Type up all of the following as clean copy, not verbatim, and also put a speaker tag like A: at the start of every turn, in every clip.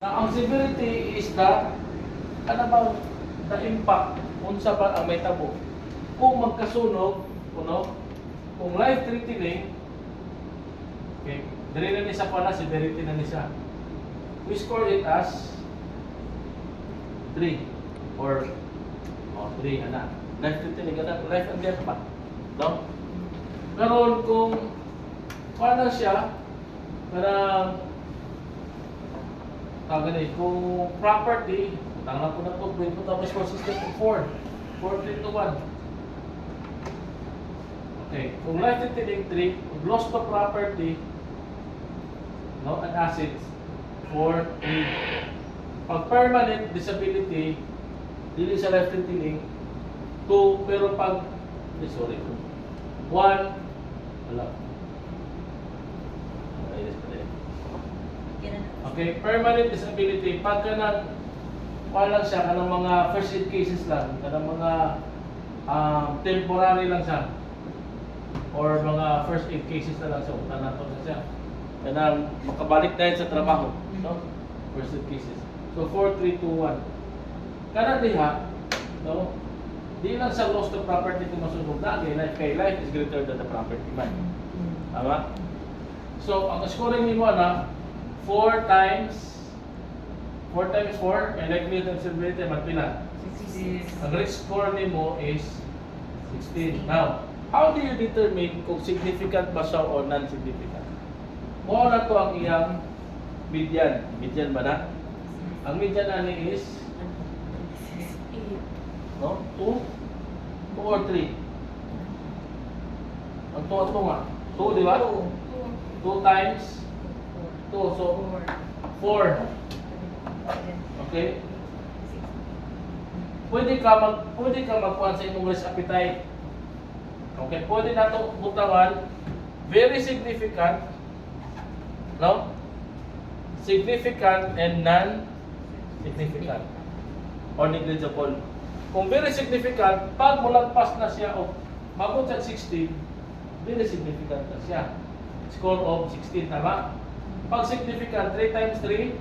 A: Ang severity is ano ba, the impact unsa ba ang may tabo. Kung magkasunog, kung life-threatening, okay, dili na ni sa pala, severity na ni siya. We score it as 3 or 3 ana. Life-threatening ana, life and death pa. No? Karon kung paano siya, parang kung property, tanggal ko na ito, bring ko tapos consistent of 4, 3 to 1. Okay, kung life-threatening 3, kung loss to property, an assets, 4, 3. Pag permanent disability, dili sa life-threatening, 2, pero pag, 1, wala. Okay, permanent disability, pagka wala siya, kanang mga first aid cases lang, kanang mga temporary lang siya, or mga first aid cases na lang siya, tanato na siya. Kanang makabalik dahil sa trabaho, no? First aid cases. So 4, 3, 2, 1. Kana diha, no? Di lang sa loss to property kung masunog na, kay life is greater than the property man. Tama? So, ang scoring nimo na 4 times 4, and likelihood and severity magpila?
B: 66.
A: Ang risk score nimo is 16. Now, how do you determine kung significant ba siya o non-significant? Mao na to ang iyang median. Median ba na? Ang median ani is 2 or 3? Ang 2 nga. 2, di ba? 2 times 2, so 4. Okay? Pwede ka magkuhan sa imong risk appetite. Okay, pwede nato butangan very significant, no? Significant and non-significant or negligible. Kung very significant, pag mulagpas na siya o mabot sa 16, very significant na siya. Score of 16, tama? Pag significant, 3 times 3,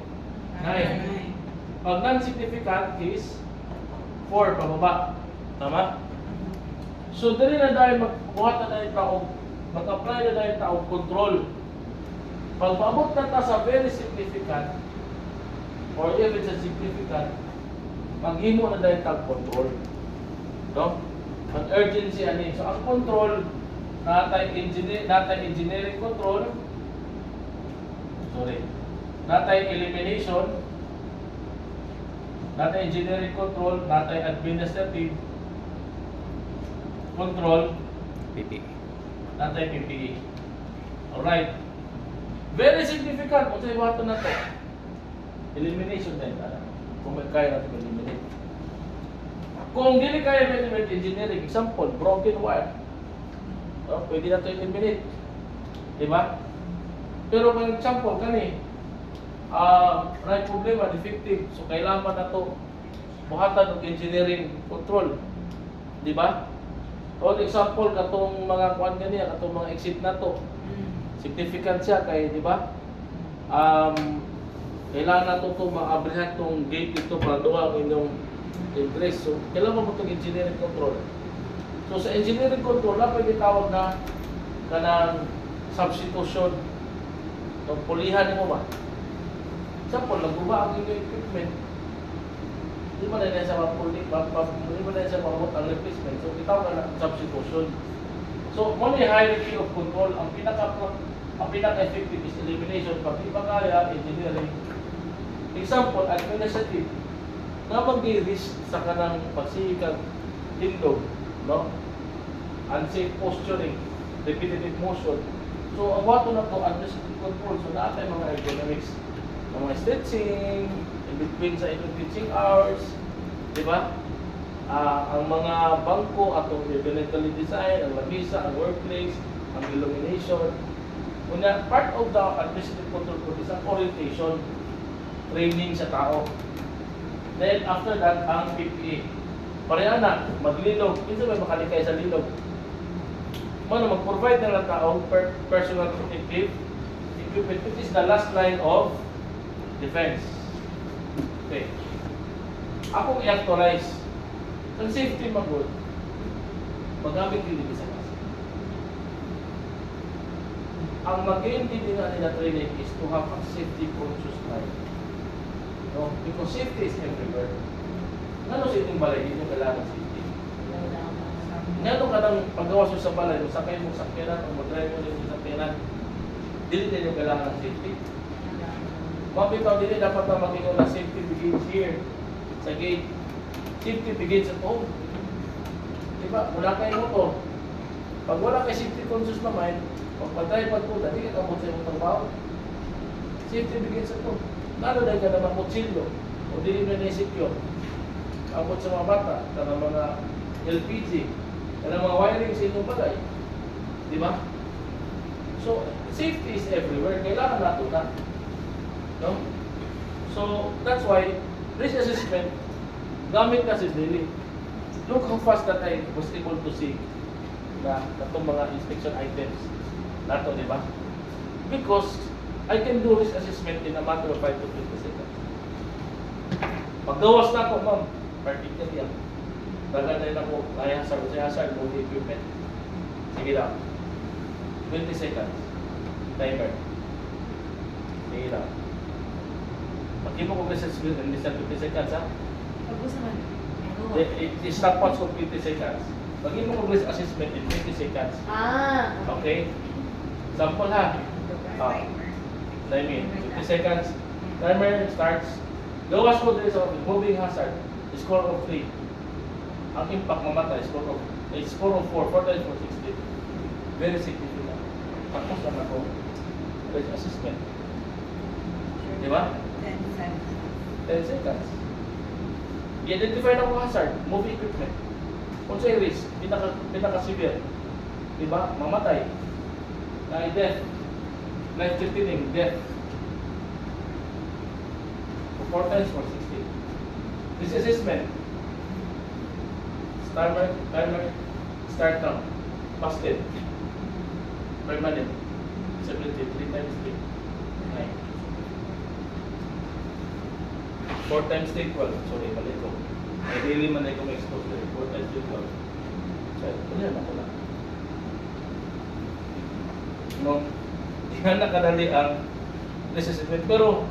A: 9. Pag non-significant is 4 pababa. Tama? So, dali na dahil magbuhat na dahil taong, mag-apply na dahil taong control. Pag maabot na ta sa very significant or even sa significant, maghimo na dahil taong control. No? Mag-urgency ani. So, ang control, natay engineering control, natay elimination, natay engineering control, natay administrative control,
C: PPE.
A: natay PPE. Alright. Very significant. Kung sa'yo bato na to, elimination din. Kung may kaya natin eliminate. Kung hindi kaya eliminate engineering, example, broken wire. Pwede na ito eliminate. Diba? Pero kung example, may problema, defective. So, kailangan na ito buhatan ng engineering control. Diba? O example, katong mga kuan ganiya, katong mga exit na to. Significant siya kay, diba? Kailangan na ito ma-abrihan itong gate dito para duwa ang inyong ingress. So, kailangan mo itong engineering control. So, sa engineering control, na pwede tawag na kanang substitution. So, pulihan mo ba? Example, nagbuba ang inyong equipment. Hindi mo na yan sa hindi mo na yan sa mamot ang replacement. So, itawag na substitution. So, only hierarchy of control, ang pinaka-effective is elimination. Pag di pa kaya, engineering. Example, administrative. Na mag-risk sa kanang pagsikag tindog, no? Unsafe posturing, repetitive motion. So, ang wato na to, administrative control. So, natin mga ergonomics, mga stretching, in between sa teaching hours, di ba? Ang mga bangko, atong ergonomically design, ang labisa, ang workplace, ang illumination. Una, part of the administrative control is ang orientation, training sa tao. Then, after that, ang PPE. Pareha na, maglilog. Minsan may makalikay sa lilog. Mag-provide na lang tao personal protective equipment, which is the last line of defense. Okay. Akong i-actualize. Ang safety magod, magamit din sa kasi. Ang mag-gain din nila training is to have a safety conscious mind. No? Because safety is everywhere. Ngano sa iting balay, hindi nyo kailangan safety. Ngano ka nang paggawas mo sa balay, masakay mo sa sakyanan, o mag-drive mo rin sa sakyanan, dili din nyo kailangan ng safety. Mabitaw din dapat na mag-ingon na safety begins here, sa gate. Safety begins at home. Diba? Wala kayong motor. Pag wala kayo safety conscious na mind, pag-drive pag-puda, di ka kamot sa iyong trabaho. Safety begins at home. Lalo dahil ka naman kutsilyo, o dili na naisipyo. Abot sa mga bata, ka ng mga LPG, ka ng mga wiring sa inyong balay. Di ba? So, safety is everywhere. Kailangan nato na. No? So, that's why, risk assessment, gamit kasi daily. Look how fast that I was able to see na itong mga inspection items nato, di ba? Because I can do risk assessment in a matter of 5 to 20 seconds. Paggawas na ako, ma'am, particular yan. Dagad na ako, ay hazard, movie equipment. Sige lang. 20 seconds. Timer. Sige lang. Pag-ibo ko risk assessment, hindi sa 20 seconds, ha?
B: Pag-usa man.
A: I-stopwatch ko 20 seconds. Pag-ibo ko risk assessment in 20 seconds. Okay? Sample, ha? Timing, 50 seconds. Timer starts. Gawas mo din sa moving hazard. Score of 3. Ang impact mamatay, score of 4. 4 times 4, 60. Very significant. Tapos lang ako, risk assessment. Di ba? 10 seconds. I-identify na ko hazard, moving equipment. Kung sa'yo risk, pinaka-severe. Di ba? Mamatay. Death. Life-threatening, death. 4 times 4, 60. This assessment. Timer, start now. Busted. Permanent. 70, 3 times 3. 9. 4 times 3, 12. Sorry, mali ko. Ay, daily man ay kung expose na 4 times 3, 12. So, ito yan ako lang. No? Yan nakadali ang assessment. Pero,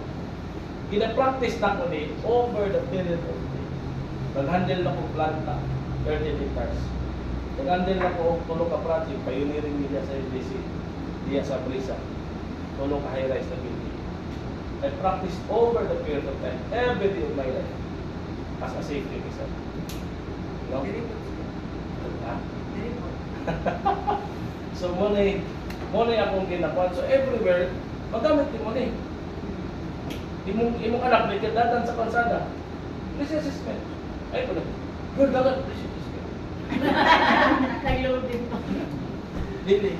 A: gina-practice na ko ni over the period of day. Nag-handle na ko planta, 30 hectares. Nag-handle na ko tulong ka project, pioneering media sa LDC, diya sa Brisa. Tulong ka high-rise na building. I practice over the period of time, every day of my life, as a safety officer. No?
B: Very good.
A: Ha?
B: Very good.
A: So, muna akong ginapan. So, everywhere, magamit din mo na eh. Imong anak, may kadadan sa kalsada. Risk assessment. Ay po na. Good dagat, risk assessment.
B: Nag-load din po.
A: Dili.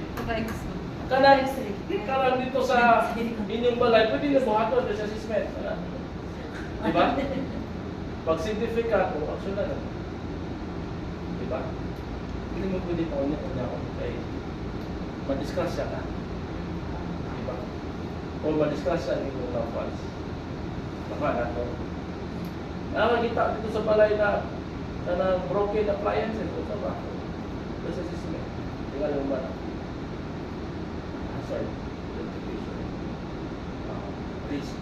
A: Kanang dito sa inyong balay, pwede na buhaton risk assessment. Diba? Pag certificate, action na lang. Diba? Hindi mo pwede pa unya ako kay madiskrasya ka. Diba? O madiskrasya ni mga fans. Baka na ito. Nakakita dito sa balay na broken appliances o sa ba? Risk assessment. Tingnan yung ba na? Hazard. Identification. Risk.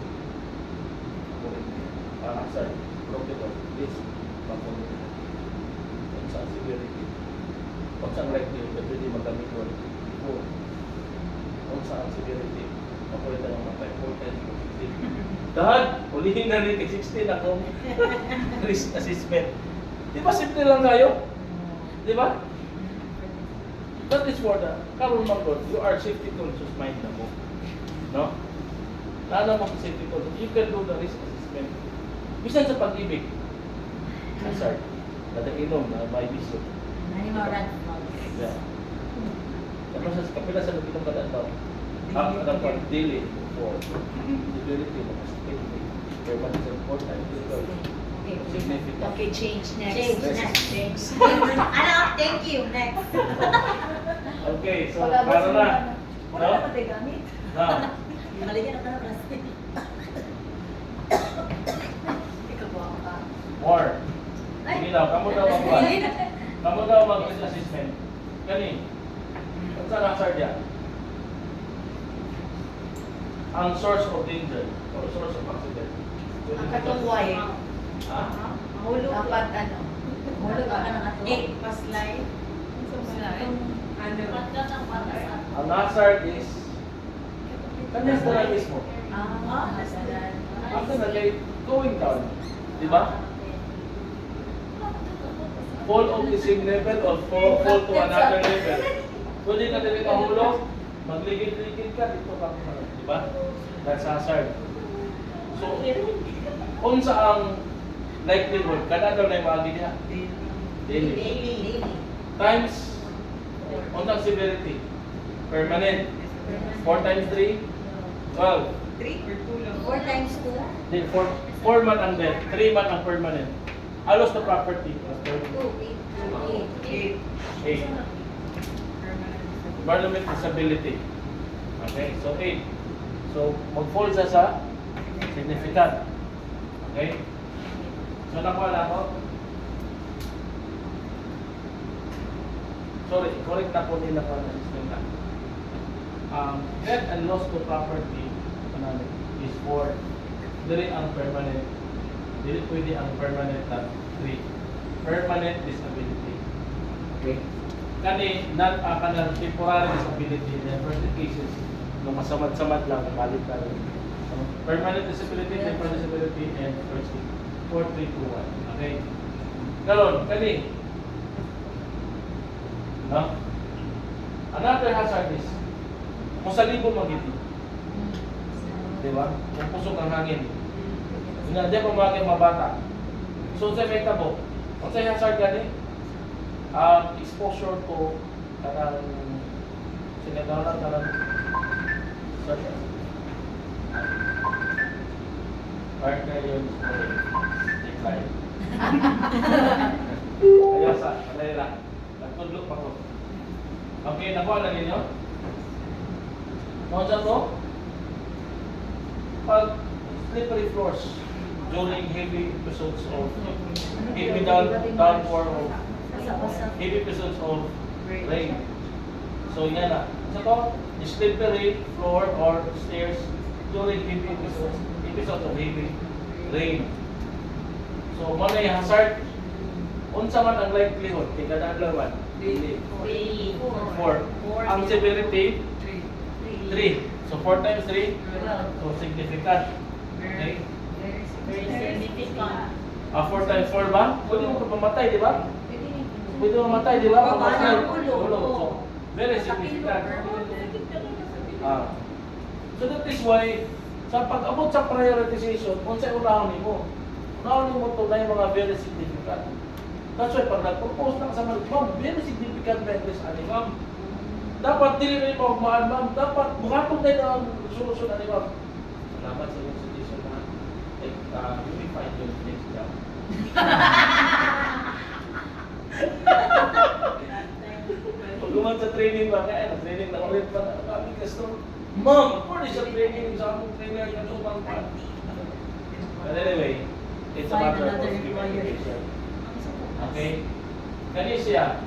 A: Hazard. Broken or risk. Pag-community. Kung saan severity. Kung saan likelihood na pwede magamit ko. Kung saan severity. Makulit na naman tayo. 4 times 4, 60. Dahil, ulihin na rin kay 16 akong risk assessment. Di ba simple lang kayo? Di ba? That is for the Karol Magod, you are safety conscious mind na mo. No? Lalo mo safety conscious. You can do the risk assessment. Bisan sa pag-ibig. Hazard. Nadainom na may bisyo.
B: Nanimoran flags.
A: Yeah. Ano sa kapila sa lubinong kada daw? Ang dapat daily for severity of safety. Permanent and 4 times. Significant.
B: Okay, change next.
A: Change.
B: Thank you. Next.
A: Okay, so para na.
B: Wala na pati gamit.
A: Na.
B: Maligyan na plastic.
A: More. Sige daw, kamo daw mag-what? Kamo daw mag-risk assessment. Kani, ang saan hazard yan? Ang source of danger or source of accident.
B: Ang katong wire.
A: Ha?
B: Mahulog. Dapat ano. Mahulog ka ng ato.
C: Paslide. Ano?
A: Ang hazard is kanyas na lang mismo.
B: Masalan.
A: After na late, going down. Di ba? Fall of the same level or fall to another level. Pwede ka din mahulog, magligid-ligid ka, dito ka. Di ba? That's hazard. So, unsa ang likelihood, kada daw na yung mga niya? Daily.
B: Daily.
A: Times, unsang severity? Permanent. 4 times 3, 12.
B: 4 times 2.
A: Then 4 man ang death, 3 man ang permanent. Alos na property.
B: 2, 8.
A: 8. Environment disability. Okay, so 8. So, mag-fall siya sa significant. Okay? So, nakuha na ako. Sorry, correct na po nila pa na system na. Death and loss to property is for dili ang permanent. Dili pwede ang permanent na 3. Permanent disability. Okay? Kani, kanang temporary disability in first cases, nung masamad-samad lang, balik ka rin. So, permanent disability, temporary disability, and first aid. 4, 3, 2, 1. Okay? Karon, kani. No? Another hazard is, kung sa libo magiti. Di ba? Kung pusok ang hangin. Hindi pa mga mabata. So, sa may tabo, kung sa hazard gani, exposure to kanang sinagalan kanang sorry partner yun decline ayaw sa alay lang nagtudlo pa ko okay nakuha na ninyo mga to pag slippery floors during heavy episodes of heavy downpour of heavy episodes of rain. So yan na. So to, slippery floor or stairs during heavy episodes of heavy rain. So mo na yung hazard. Unsa man ang likelihood kay kada adlaw? Daily. 4. Ang severity 3. So 4 times 3. So significant. Okay?
B: Very significant.
A: 4 times 4 ba? Pwede mo mamatay, di ba? Pwede mamatay, di ba? Mamatay. So, very significant. So that is why, sa pag-abot sa prioritization, kung sa unahon mo ito na yung mga very significant. That's why, pag nag-propose na sa ma'am, very significant na this ani, ma'am. Dapat dili na yung magmaan, ma'am. Dapat buhatong na yung ang solusyon ani, ma'am. Salamat sa inyong suggestion na. You will find your next job. Pag guman sa training ba, kaya training na ulit pa na kami customer. Ma'am, pwede sa training sa among trainer yung lumang pa. But anyway, it's a matter of communication. Okay? Kani siya,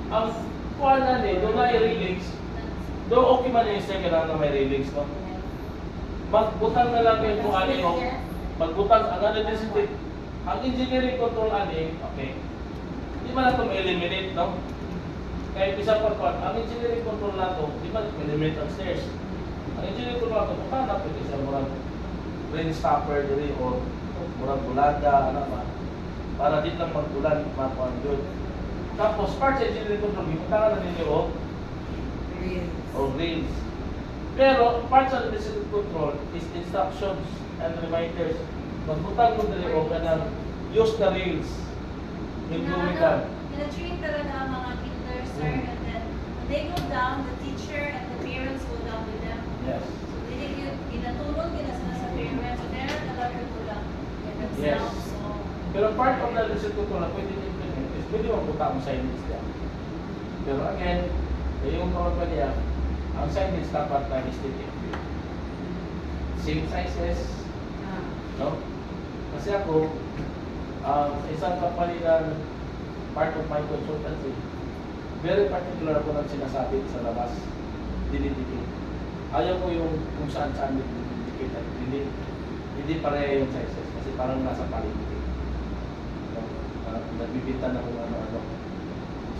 A: ang kuha na doon na i-release, doon okay man yung siya kailangan na may release, no? Magbutang na lang kayo kung ano yung magbutang, ang ano din ang engineering control ani, okay, di man na ito ma-eliminate, no? Kaya isa pa po, ang engineering control na ito, di man ma-eliminate ang stairs. Ang engineering control na ito, kung paano pwede siya murang rain stopper diri o murang bulada, ano ba? Para di lang magbulan, makuha yun. Tapos, part sa engineering control, ipuntahan na ninyo o rails. Pero, part sa engineering control is instructions and reminders. Magbutang mo dali o kanang use the rails. Yung going down.
C: Pina-train talaga ang mga kinder, sir, and then when they go down, the teacher and the parents go down with them.
A: Yes.
C: So, ginatulong sila sa parents, so they're allowed to go down by
A: Yes.
C: themselves. So,
A: Pero part of the engineering control na pwede implement is pwede magbuta ang signage niya. Pero again, yung mga niya, ang signage dapat na aesthetic view. Same sizes, no? Kasi ako, Sa isang company na part of my consultancy, very particular ako ng sinasabi sa labas, dinidikit. Ayaw ko yung kung saan-saan dinidikit at hindi pareha yung sizes kasi parang nasa paligid. Parang nagbibita na kung ano-ano.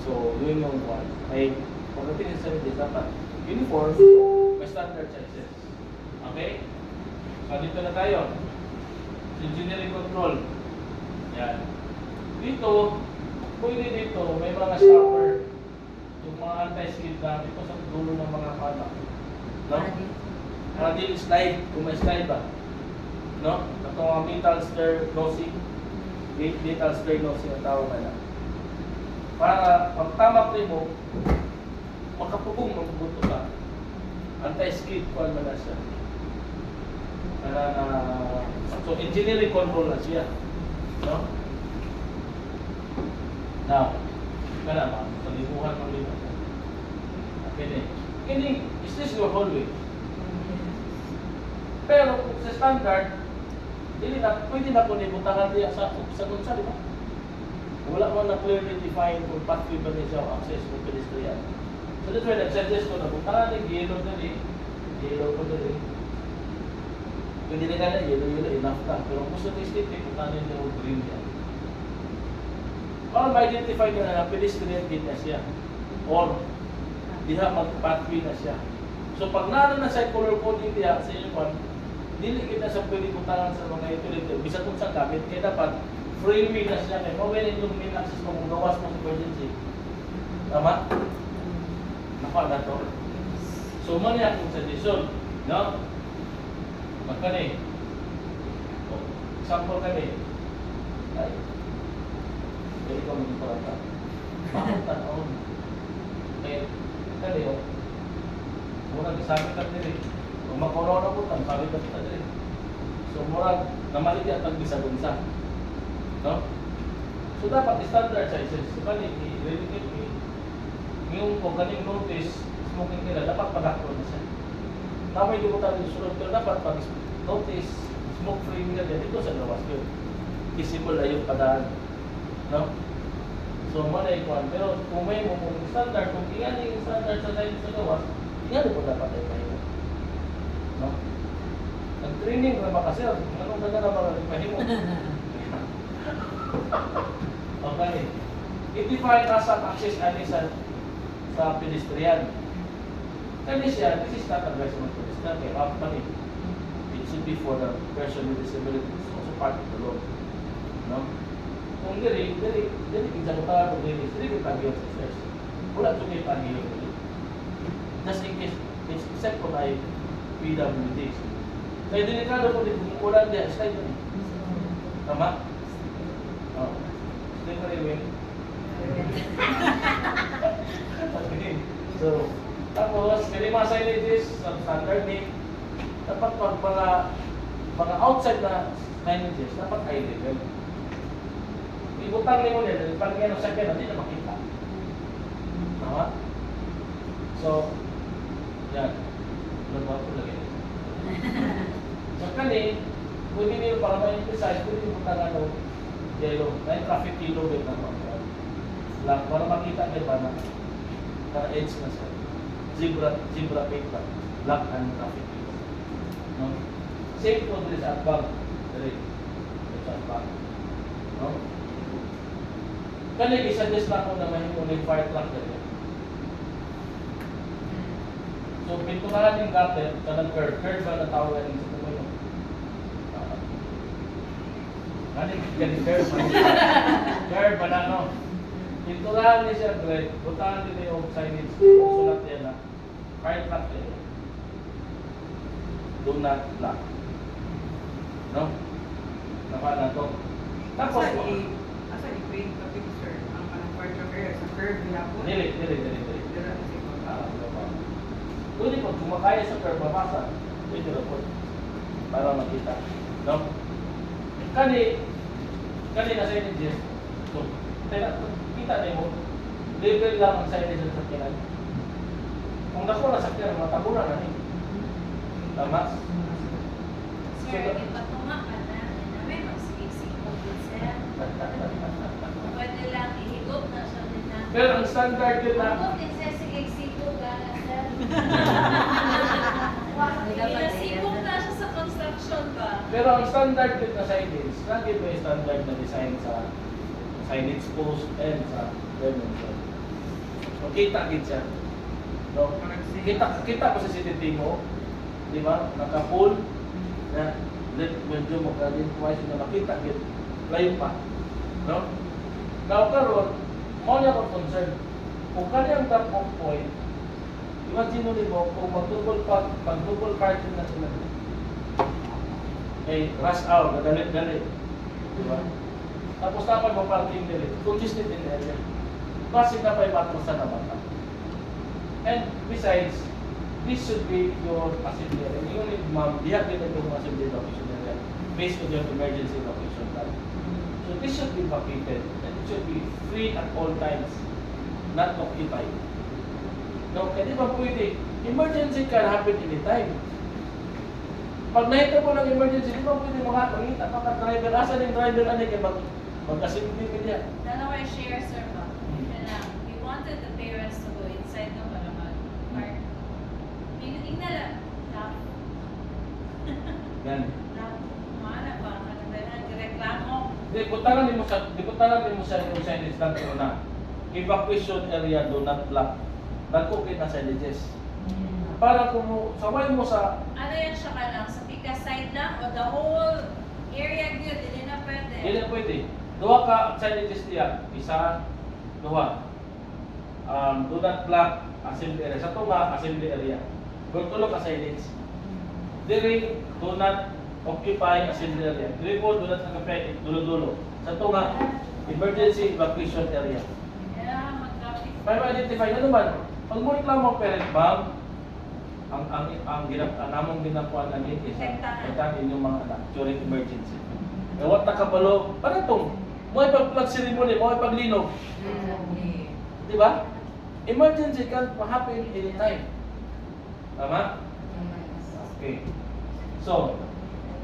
A: So, yun yung one. Ay, pagdating sa service, dapat uniform, may standard sizes. Okay? So, dito na tayo. Engineering control. Yan. Dito, pwede dito, may mga stopper. Yung mga anti-skid na dito sa dulo ng mga panak. No? Para di slide, kung may slide ba. No? Ito mga metal stir nosing. Metal stir nosing ang tawag na. Para pag tamak rin mo, makapugong magbuto ka. Anti-skid ko naman na siya. So engineering control na siya. No? Now, kana ba? Palibuhan mo rin. Okay. Kini, is this your hallway? Pero kung sa standard, pwede na po nibutangan niya sa kunsa, di ba? Wala man na clearly defined kung pathway ba niya siya o access kung pedestrian. So that's why nag-suggest ko na butangan niya, yellow na rin. Yellow ko na rin. Pwede na gana, yellow, enough na. Pero kung gusto niya state, butangan niya yung green niya. Para ma-identify niya na pedestrian din na siya. Or, diha mag-pathway na siya. So pag naroon na sa color coding diha sa inyo, dili kita sa pwede butangan sa mga utility. Bisa kung saan gamit, kaya dapat freeway na siya. Kaya mawin yung main access mo kung gawas mo sa emergency. Tama? Naka na to. So mali akong suggestion. No? Magkani. Example kani. Ay. Jadi ko maging parata. Bakit tanong? Eh, kani o. Murag sabi ka diri. Kung makorona po tan, sabi ka diri. So murag namali di atag bisa dunsa. No? So dapat standard sizes. So kani i-dedicate ni yung kung kaning notice smoking nila dapat pagakon na siya. Namay di mo tayo sunod pero dapat pag notice smoke free nila dito sa gawas yun. Visible na yung padaan. No? So mo na ikuan pero kung may mo kung standard kung iyan yung standard sa side sa gawas, iyan po dapat ay mahimo. No? Ang training na makasir, anong daga na mga mahimo? Okay. I-define as an access ani sa pedestrian. Kani siya, this is not advisable pedestrian, kaya company. It should be for the person with disability. It's also part of the law. No? Kung diri kinsa ko tawa kung diri kita giyon sa stairs. Wala to kay pagilid. Just in case, it's except kung ay PWD. Kaya delikado kung ulan diya, slide yun. Tama? Oo. Slide pa rin. Okay. So, tapos, kaya mga signages, standard name, dapat pag mga outside na signages, dapat high level. Ibutang mo nila, pag yan ang sakyan, hindi na makita. Tama? So, yan. Ano ba ito lagi? So, kani, pwede nyo para ma-emphasize, pwede nyo butang yellow, na yung traffic yellow din na lang, para makita kayo ba na edge na siya. Zebra paper, black and traffic yellow. No? Same po din sa atbang. Dali. Sa atbang. No? Kani, isa-suggest na ako na may fire truck dali. So, pintunahan yung gutter, kanang curve. Curve ba na tawag natin sa tumoy? Ganit curve ba? Curve ba na, no? Pintunahan niya siya, Greg. Butahan din yung signage. Sulat yan na. Fire truck yan. Do not block. No? Naka na to. Tapos,
B: asa i-paint ka picture ang kanang part of area sa curve niya po.
A: dili.
B: Dira kasi ko.
A: Pwede po, kung makaya sa curve, mabasa. Pwede na po. Para makita. No? Kani na signages. So, kita na mo. Level lang ang signage sa sakyanan. Kung dako na sakyanan, matabunan na rin. Tama?
C: Sir, ipatunga ka na may mag-speak-speak po, sir.
A: Pero ang standard yun na,
C: Ako, tinsesigsiko ka na, sir. Pinasipong na siya sa construction ba?
A: pero ang standard yun na signage, lagi may standard na design sa signage post and sa dimension. So, kita-kit siya. No? Kita ko sa CCTV mo, di ba? Naka-full, na medyo magka-lengthwise na nakita-kit, layo pa. No? Now, karon, mo niya ko concern. Kung kanyang drop-off point, imagine mo kung mag-double parking na sila. Eh, rush hour, galit-galit. Di ba? Tapos dapat mag-parking nila. Congested in the area. Basic na pa yung matrasan na bata. And besides, this should be your assembly area. You need, ma'am, diyak din itong assembly location area based on your emergency location plan. So this should be vacated and it should be free at all times, not occupied. No, hindi ba pwede? Emergency can happen anytime. Pag nakita mo ng emergency, di ba pwede mangita ka driver? Asan yung driver? Ano yung mag-assembly ka niya?
C: Dalawa yung share, sir, ba? Yun lang. We wanted the parents to go inside ng Malaman Park. Tingnan lang. Tap.
A: Yan.
C: Tap. Mahanap ba? Nagreklamo.
A: Diputaran din mo sa yung signage lang pero na evacuation area do not block. Nagkukit na signages. Para kung saway mo sa
C: Ano yan siya ka lang? Sa Pika side lang? O the whole area good? Hindi na pwede.
A: hindi na pwede. Duha ka signages diya. Isa, duha. Do not block assembly area. Sa tunga, assembly area. Kung tulog ka signage. Diri, do not occupy assembly area. Diri po, do not occupy dulo-dulo. Sa tunga, emergency evacuation area.
C: Yeah, mag-traffic.
A: Para ma-identify na naman, pag mo reklamo parent ma'am, namong ginakuha namin is ang inyong mga anak during emergency. E what na kabalo, para itong, mo ipag-plug ceremony, mo ipaglinog. Di ba? Emergency can happen anytime. Tama? Okay. So,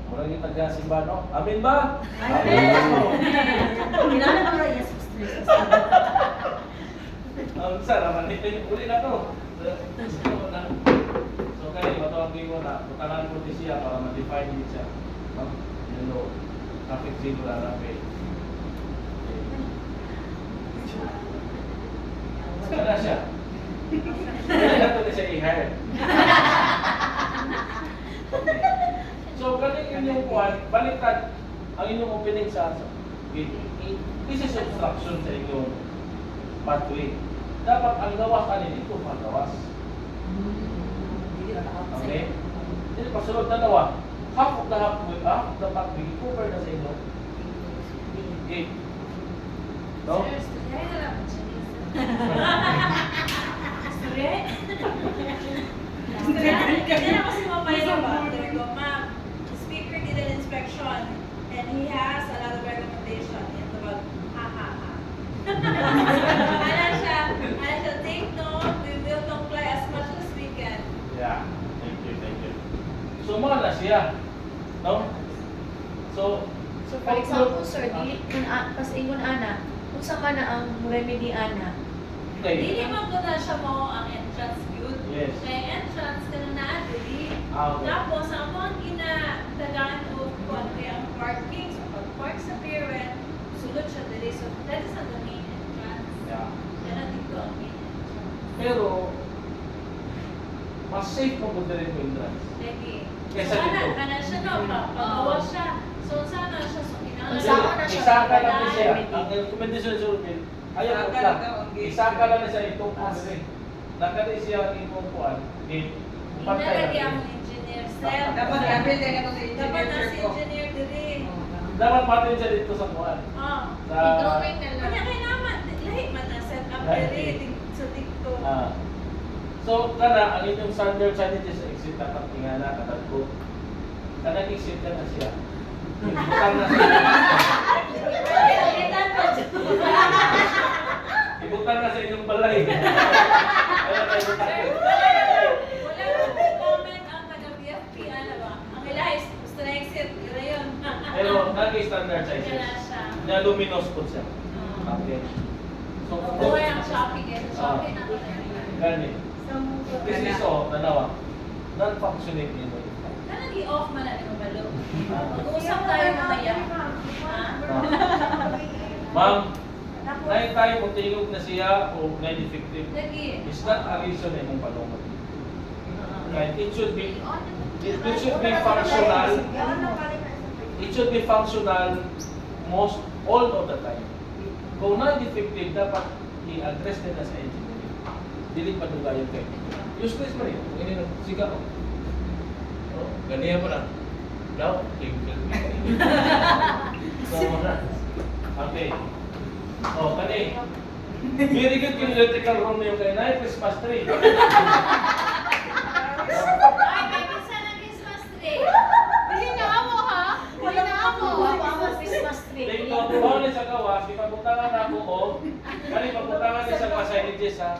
A: mula kita taga simba, no? Amin ba?
D: Kilala ka ba? Yes,
A: Ang sarap, nito yung uli na to. So, kaya matawag ko na, putanan ko din siya para ma-define din siya. No? Yun o, traffic zero na rapid. Saan na siya? Kaya na ito siya i-hire. So, kaning inyong kuhan, baliktad ang inyong opening sa gate. This is obstruction sa inyong pathway. Dapat ang gawas ani dito magawas. Okay? Hindi pa sunod na nawa. Half of the pathway cover na sa inyo. Gate. No?
C: Sir, studiyahin na lang po siya dito. Studiyahin? Hindi na kasi mapayag ba? There go, ma'am. The speaker did an inspection and he has a lot of recommendation. Yan about, ha ha ha. Ano siya, take note, we will comply as much as we can.
A: Yeah. Thank you, thank you. So, mga na siya. No? So,
D: So for example, sir, dili pas ingon ana, unsa man na ang remedy ana?
A: okay.
C: Hindi mo ko na siya mo ang entrance good.
A: Yes.
C: Kaya entrance ka na na-dili.
A: Okay.
C: Tapos, ang mga ginadagaan ko kung ano yung parking. So, pag-park sa parent, sulod siya dili. So, that is ang the main entrance.
A: Yeah.
C: Yan ang dito ang main entrance.
A: Pero, mas safe mo kung rin mo entrance.
C: Lagi.
A: Kesa
C: So,
A: dito.
C: kanan siya no, pag-awas siya. So, sana siya. So, kinala
D: Isama na siya.
A: Isaka lang na siya.
D: Remedy.
A: Ang recommendation sa Urbil, ayaw
B: Isaka
A: ko
B: lang
A: lang.
B: daw ang gate.
A: Isaka lang na siya itong kumirin. Nakali siya ang imong kuan. Gate.
C: Inalagay ang engineer, sir.
B: Dapat i-appeal din ito sa
C: Dapat na
B: engineer
C: si
B: ko.
C: engineer dili.
A: Dapat patin siya dito sa kuan.
C: Ah.
A: Sa
D: I-drawing na lang.
C: Kanya kay naman, lahi man na set up
A: Lahi.
C: diri sa dikto.
A: So, kana ang inyong standard signage sa exit na tingala katagpo. Kana exit na siya. Ibutang na siya. Ibutang na sa inyong balay. Kaya na ibutang.
C: Wala nang comment ang taga-BFP, ano ba? Ang ilahis, gusto na exit, yun yun.
A: Pero nag-standard sizes.
C: Kaya siya.
A: Na luminous po siya.
C: Ah.
A: Okay. So,
C: Buhay ang shopping eh. Sa shopping na
A: gani. This is so, nanawa. Non-functioning unit.
C: Kanang i-off man na yung malo. Mag-uusap tayo mamaya. Ha?
A: Ma'am, nahin tayo kung tingog na siya o na-defective.
C: Lagi.
A: It's not a reason na yung palungan. Right? It should be functional. It should be functional all of the time. Kung na-defective, dapat i-address nila sa engineering. Dili pa doon tayo kayo. Useless pa rin. Kung hindi nang sigaw. Oh, ganyan pa na. Now, tinggal. So, okay. Oh, kani. Very good yung electrical room na yung kay Nay, Christmas tree.
C: Ay, may pisa ng Christmas tree.
D: Bili na ako ha? Bili na ako. Christmas tree.
A: Dito, bawal ni sa gawas, ipapuntangan na ako o, kani papuntangan ni sa passages ha,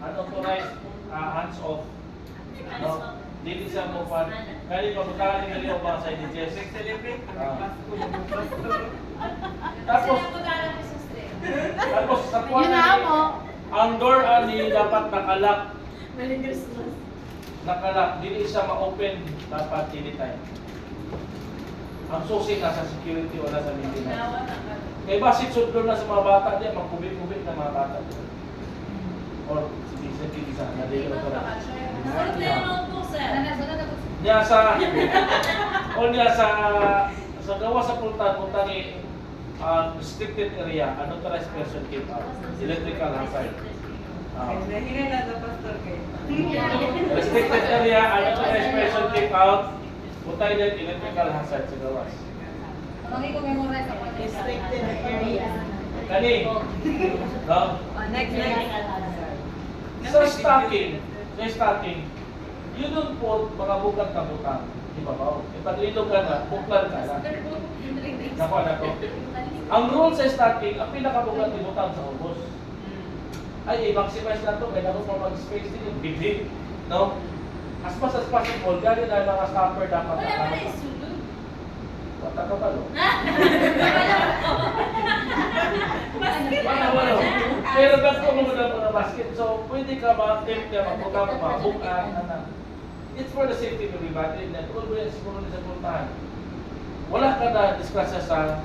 A: unauthorized hands off. No? Dili sa mo pa, kani papuntangan ni o mga signages. Tapos,
C: Sila po tayo ng Christmas tree.
A: tapos sa kuwan
D: Yun na ako.
A: ang door ani dapat nakalak.
D: Merry Christmas.
A: Nakalak, dili siya ma-open dapat anytime. Ang susi nasa security o nasa maintenance.
C: Ginawa na ka.
A: Kaya basit sudlo na sa mga bata diyan, magkubit-kubit na mga bata. Or sige na dili
C: Tingnan
A: ko
C: pa
A: na.
C: ka, sir. Nasunod na yung notebook, sir.
A: Niya sa o niya sa gawa sa punta ni restricted area, unauthorized person keep out, electrical hazard.
B: Nahinay na sa pastor kayo.
A: Restricted area, unauthorized person keep out, putay din electrical hazard sa gawas.
C: Mangi ko memorize ako.
B: Restricted area.
A: Kani, no?
B: Next.
A: Sa stocking, you don't put mga bukat na butang. Di ba ba? Ipag-ilog ka na, buklan ka na. Nakuha na to. Ang rule sa stocking, ang pinakabukat ni butang sa ubos. Ay, i-maximize na to, kaya ako pa mag-space din yung big, no? As much as possible, gano'n na mga stopper dapat
C: Wala pa na
A: nakalap.
C: yung sulod.
A: Wata ka ba, no?
C: Basket
A: Wala. Pero ganito mo na mga basket, so pwede ka ma-attempt ka, magpunta mo, mabukan, It's for the safety of everybody, and always siguro sa puntahan. Wala ka na disgrasya sa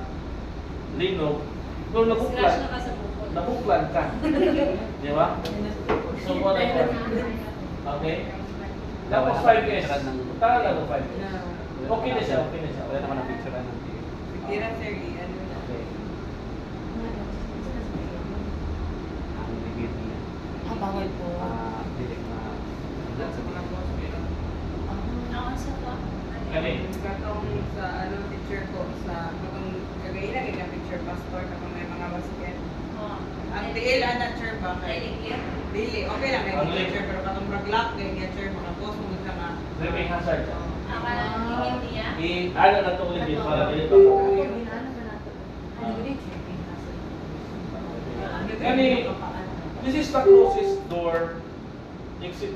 A: linog, kung
C: Scratch na ka sa bukod.
A: nabuklan ka. Di ba? So, wala ka. Okay? Tapos 5S. Tara lang ng 5S. Okay na siya, okay na siya.
E: Wala naman ang picture ng
B: Tira, sir. Ano na.
A: Okay.
E: ang bibig niya.
D: Bawal po.
E: Direct na
B: Sa mga boss, pero
C: Ako sa to.
A: Kani?
B: katong sa ano picture ko sa katong kagailan yung picture pastor katong may mga basket.
C: Oh.
B: Ang tiil ana church ba kay
C: Delicate.
B: dili okay lang
A: Ang
B: may
A: lit.
B: picture pero katong mag-lock kay nga church mga boss mo sa mga
A: Driving hazard.
C: Ako lang hingin niya.
A: I-ano na itong legit para dito pa. Kani, this is the closest door, exit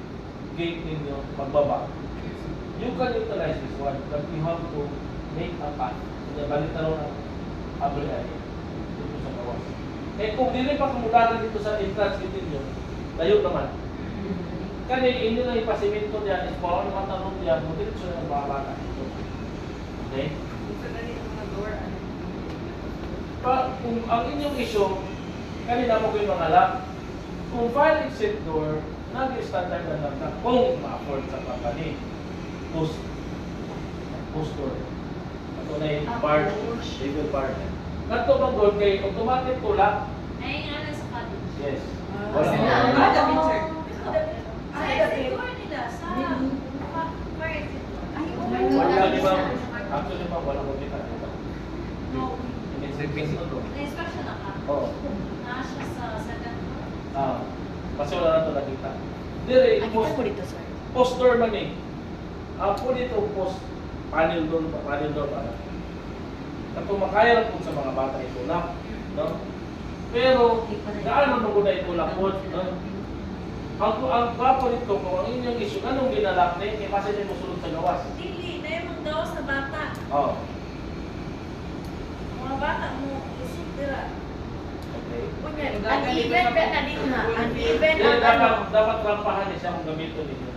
A: gate ninyo, pagbaba. You can utilize this one, but you have to make a path. Kaya balik na rin ang abri area dito sa kawas. Eh kung dili pa kumulagan dito sa entrance gate ninyo, tayo naman. Kani, inyo na ipasiminto diyan, is bawal naman tanong diyan, kung dito siya ng baka. Okay?
B: sa dali mga door ano.
A: Kung ang inyong issue, kanina mo ko yung mga lock. Kung fire exit door, nag-standard na lang na kung ma-afford sa company. Post door. Ito na yung bar, legal bar. Nato bang door kay automatic tulak?
C: Ay, nga lang sa cottage.
A: Yes.
D: Wala.
B: Ah, the picture.
C: Sa exit door nila, sa fire exit door.
A: Wala di ba? Actually ba, wala ko kita dito.
C: No.
A: Inspection door.
C: Na-inspection na ka.
A: Oo.
C: Nasa sa second floor.
A: Kasi wala na ito nakita. Dire,
D: Nakita ko dito, sir.
A: post door man eh. Po dito post panel door pa. Kato makaya lang po sa mga bata ito na, no? Pero gaano mo na ito lang po, no? Ang papo nito kung ang inyong issue, anong ginalak na yun, kasi din mo sulod sa gawas.
C: Dili, na yung dawas na bata.
A: Oh,
C: Mga bata mo, isip nila.
A: okay.
D: Kunyari, Uneven ka na din ha. Uneven
A: Kaya
D: ang ano.
A: dapat rampahan niya siya kung gamitin ninyo.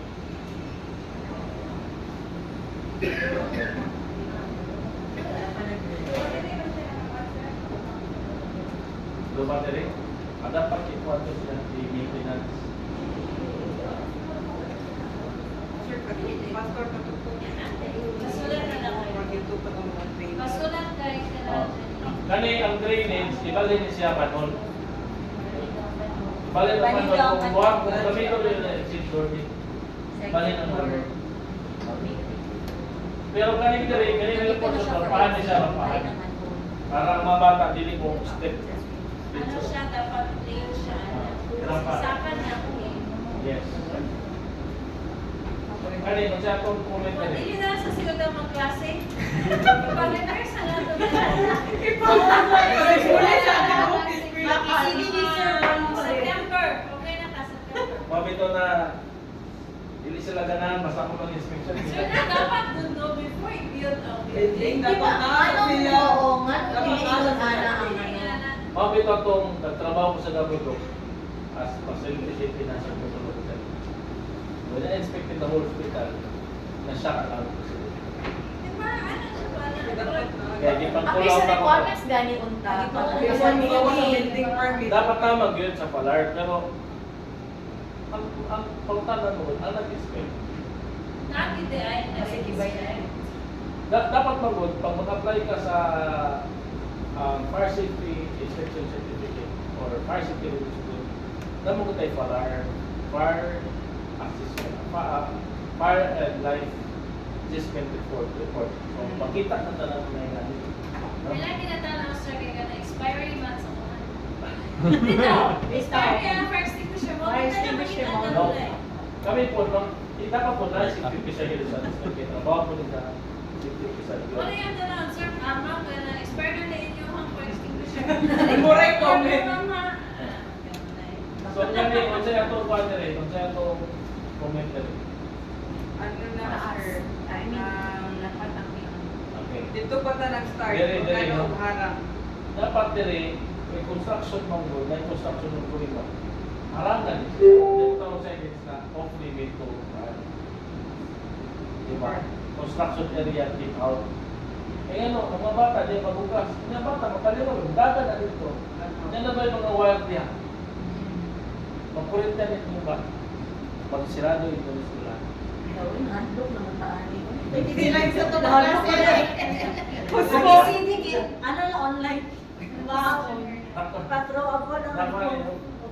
A: Lumate rin. Dapat ikuha ito siya di maintenance.
B: Sir, pastor patutong.
C: Masulat na lang kayo.
B: Mag-YouTube pa itong mga training.
C: Masulat kayo ka
A: Kani ang drainage, ibalin niya siya manon. Ibalin ang manon. Kung buwag, kung gamitin rin na exit journey. Ibalin ang manon. Pero kani diri, kani may po sa rampahan niya siya rampahan. Para ang mga bata, dili mo step.
C: Ano siya, dapat plain siya. Isapan na ako eh.
A: Yes. Kani, kung siya itong comment na rin.
C: Hindi na sa sila daw magklase. Pag-reverse na lang ito. September. Okay na ka, September.
A: Mabito na, dili sila ganahan, basta ko ng inspection.
C: Sir, na dapat dun no before i-build ang building.
B: Building.
D: Di ba? Anong oo nga? Iniingon ana ang ano.
A: Mabito itong nagtrabaho ko sa Gabuto as facility safety na siya sa hospital. When I inspected the whole hospital, na-shock lang ko sila.
C: Di ba, ano siya pala?
A: Kaya di pang
D: Ang
A: pull
D: sa
A: out ako.
D: requirements gani unta.
B: Building permit.
A: Dapat tama yun sa Palar, pero ang pangtanan mo, ang nag-inspect.
C: Nakita ay
A: Dapat magod, pag mag-apply ka sa fire safety inspection certificate or fire safety rules book, namo ko tayo fire assessment, fire and life assessment report. So, makita na talaga na yung ano.
C: Kailan kinatala ko sir kaya na expiry months ako. Dito, expiry ang fire extinguisher mo.
D: Fire
C: Dito na
D: extinguisher
C: makita
D: mo.
C: na
A: No.
C: wala eh.
A: Kami po, no, dapat po na si Pipi sa Hill sa inspection. Trabaho po din sa si Pipi sa Hill.
C: Wala yan na lang sir. Ama, kaya na expired na inyo ang fire extinguisher.
B: Mura yung comment.
C: Mama.
A: So, kami, kung sa'yo ito, kung sa'yo ito, comment na rin.
B: Ano na, sir?
A: Okay.
B: Dito pa ta nag-start.
A: Dere, dere,
B: Ano,
A: no?
B: harang.
A: Dapat dire, may construction mong goal, may construction mong goal ba? Harangan. Dito tayo sa edits na off limit to diba? Construction area keep out. Eh ano, ang mga bata, di magugas. Ang mga bata, mapaliro, dagan na dito. Yan na ba yung mga wire niya? Magkurintan nito ba? Magsirado ito ng sila.
D: Gawin handog na mataani.
B: Hindi lang sa ito
F: Ano na online? Wow. Patro ako ng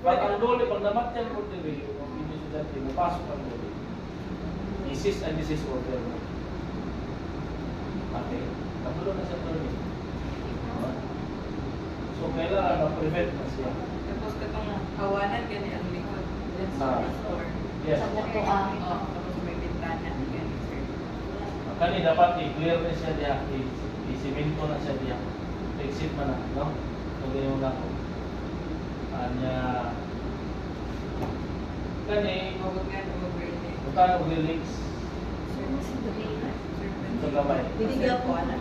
A: Pag ang loli, pag namatyan mo diri, hindi siya dati, mapasok ang loli. Insist and desist order mo. Okay. Nabulo na siya turning. So, kailangan ma-prevent na siya.
B: Tapos katong hawanan, gani ang likod. Yan sa
A: Ah.
B: store.
A: Yes.
D: Sa moto ah.
B: Oo, tapos may bintana. Gani, sir.
A: Kani dapat i-clear na siya diya, i-simento na siya diya. Exit man na, no? Kung ganyan na ko. Anya, kani,
B: Huwag nga, overlay.
A: punta og lyrics sa gamay.
F: Binigyan ko ano.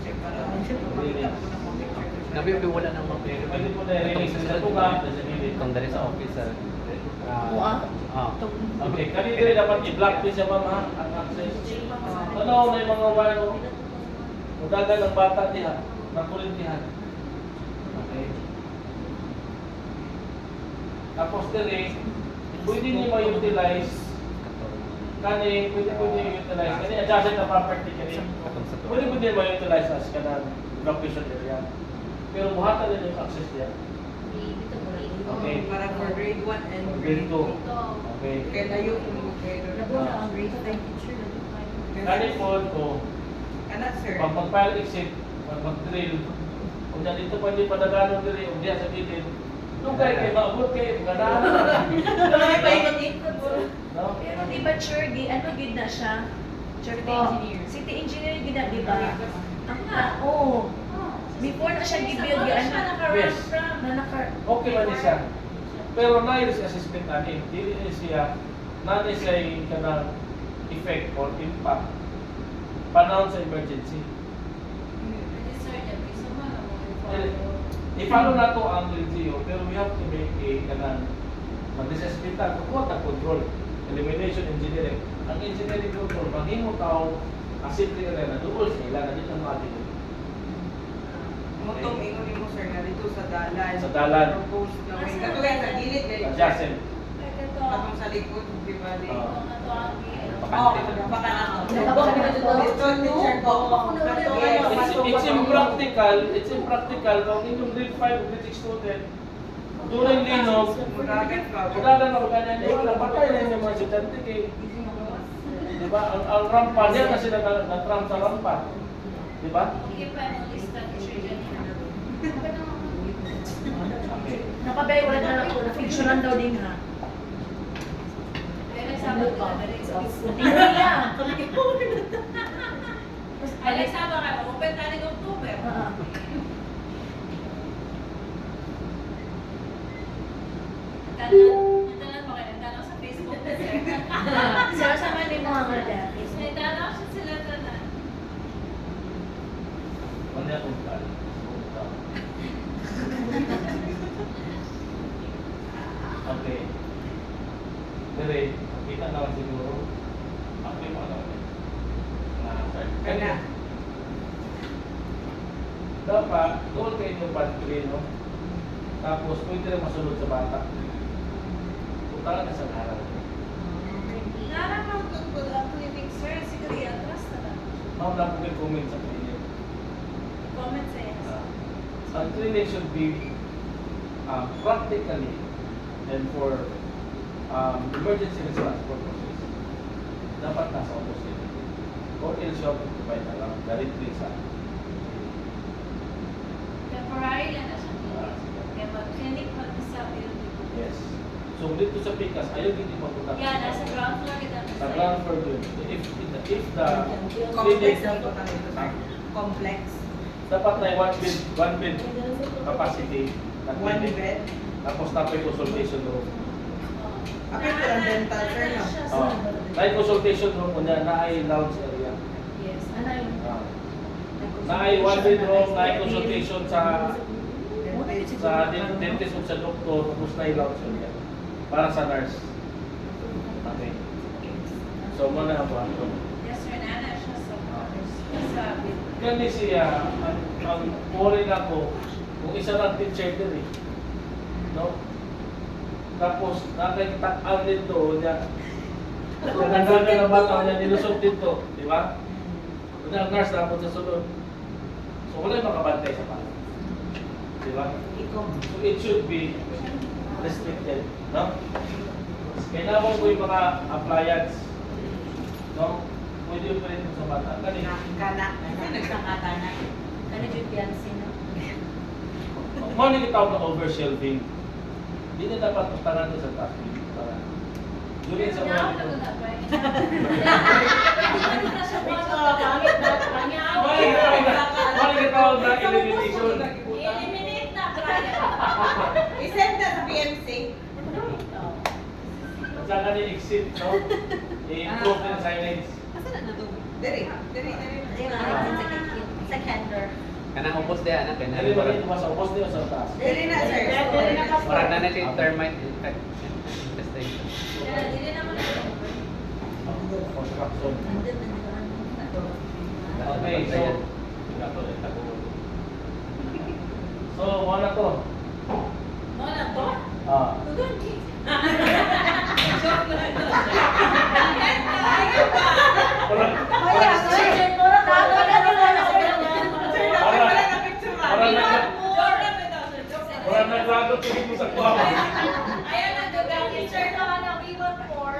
B: Check para makita ko na mga picture.
E: Gabi wala nang mga
A: Pwede po na i-release sa tunga, sa gilid.
E: Itong dari sa office, sir.
A: Okay, kani diri dapat i-block din siya ma'am ha, ang access. Ano, may mga wire o. Udagan ng bata diha, nakulintihan. Okay. Tapos diri, pwede niyo ma-utilize kani, pwede i-utilize kani adjacent na property kani. Pwede ma-utilize as kanang location area. Pero buhatan din yung access diya. Okay.
B: Para for grade 1 and
A: Grade 2.
C: Ito.
A: Okay.
B: Kaya layo yung grade.
F: Nabuna ang grade 5 teacher na
A: Kani po ko,
B: Kana, sir.
A: pag mag-file exit, pag mag-drill, kung na dito pa hindi padagano diri, o diya sa gilid, nung kay maabot kay ganahan na. No?
D: Pero di ba sure, ano gid na siya?
B: City
D: Oh,
B: engineer.
D: City engineer gid na, di ba?
C: Ang nga.
D: Oo. Before na siya gibuild
C: Ano
D: yan.
C: siya naka-run
A: Yes.
C: from?
D: Na naka...
A: Okay man ni siya. Pero na risk assessment ani, dili ni siya na ni siya yung kanang effect or impact panahon sa emergency.
C: Pwede sir, Debbie, suma na mo.
A: If i-follow na to ang LGU, pero we have to make a kanang mag-disespetan, quota control, elimination engineering. Ang engineering control, maghimo tao, asimple ka na doon sa ilan, na dito ang mga dito.
B: Mutong ingon mo sir nga dito sa dalan.
A: Sa dalan.
B: Propose na way. Katulad sa gilid kay
A: Adjacent.
B: Atong sa likod, di ba?
A: Ah.
B: Baka na to.
F: Baka na to.
B: Dito, teacher ko.
A: It's impractical kung inyong grade 5 grade 6 student during linog
B: Muragan ka.
A: kailangan na magkanya niyo wala patay na yung mga estudyante kay di ba ang rampa niya kasi nag-tram sa rampa di ba
C: Sige pa ang lista teacher dyan.
A: okay
F: Nakabay, wala na ako. Na-fictionan daw din ha.
C: Pero sabi ko na rin sa
F: Hindi lang.
C: Ay, sama ka, open tayo ng October. Nagtanan mo kayo, nagtanan sa Facebook na sir.
F: Sir, sama din mo ang dati.
C: Nagtanan siya sila tanan.
A: ano yan kung tal okay dire kita na lang siguro okay mo na
B: Kana.
A: dapat doon kayo yung pantry no tapos pwede rin masunod sa bata punta ka sa araw
C: Narang ang good ang clinic sir, siguro i-atras na lang.
A: ma'am na po comment sa clinic
C: Comment sa yes.
A: ang clinic should be practically and for emergency response purposes dapat nasa opposite or else you have to provide na lang directly sa
C: Temporary lang na siya. Kaya mag-clinic mag-isa building.
A: yes so dito sa Picas ayaw hindi mapunta
C: Yeah, nasa ground floor kita.
A: sa ground floor dun if the
B: Complex
A: clinic
B: ang to kami ito sir. Complex.
A: dapat na one bed capacity na
B: One
A: clinic.
B: bed.
A: Tapos tapos consultation room.
B: Apart ko ang dental sir no.
A: Na consultation room kunya na ay lounge area.
F: Yes. Ano yun?
A: Na ay one bedroom, na ay consultation sa dentist o sa doktor, tapos na ay lounge area. Para sa nurse. Okay. So mo na ba?
C: Yes sir, nana siya sa building.
A: Gani siya ang worry na ko kung isa lang teacher din eh. No? Tapos nakakita dito niya. Naganda na bata niya nilusot dito, di ba? Kunya ang nurse dapat sa sunod. So wala yung makabantay sa bata. Di ba? So it should be restricted, no? Kailangan ko yung mga appliance, no? Pwede yung pwede sa bata. Kanina.
B: Kana. Nagsangata na.
F: Ano yung fiancé na?
A: Mo ni kita na overshelving. Hindi na dapat utangan sa taas. Para durin sa mga
C: Ano na ba?
A: Mo ni kita na elimination.
C: I-eliminate na, Brian.
B: I-send na sa PMC.
A: At saka ni exit, no? I-improve din signage.
B: Asa na to? Dere.
F: Sa candor.
E: Kanang upos dia anak kanya.
A: Dali ba rin sa upos niyo sa taas?
B: Dere na sir.
F: Dere na ka.
E: Murag na natin termite infestation.
C: Hindi naman ito.
A: Construction. Okay, so wala to.
C: Mo na to?
A: Ah.
C: Tugon.
A: Parang parang naglagot tingin mo sa kuha.
C: Ayan ang dugang teacher na ano, iwan for.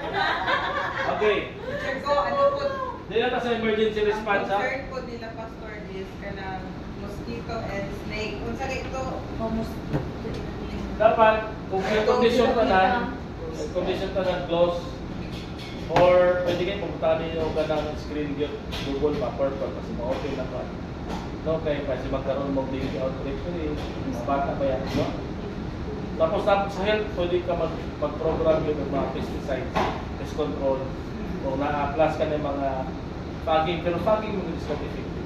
A: Okay.
B: Sir ko, ano po?
A: Dila na sa emergency response ha.
B: Concern po nila pastor is kanang mosquito and snake. Kung sa ito,
A: Dapat kung may condition ka na close or pwede kayo pumunta niyo ka ng screen Google pa purple kasi ma-open na ka. No, kaya kasi magkaroon mo daily outbreak mga bata pa yan, no? Tapos sa health, pwede ka mag-program yun ng mga pesticides, pest control, o na-class ka ng mga fogging, pero fogging mo is not effective.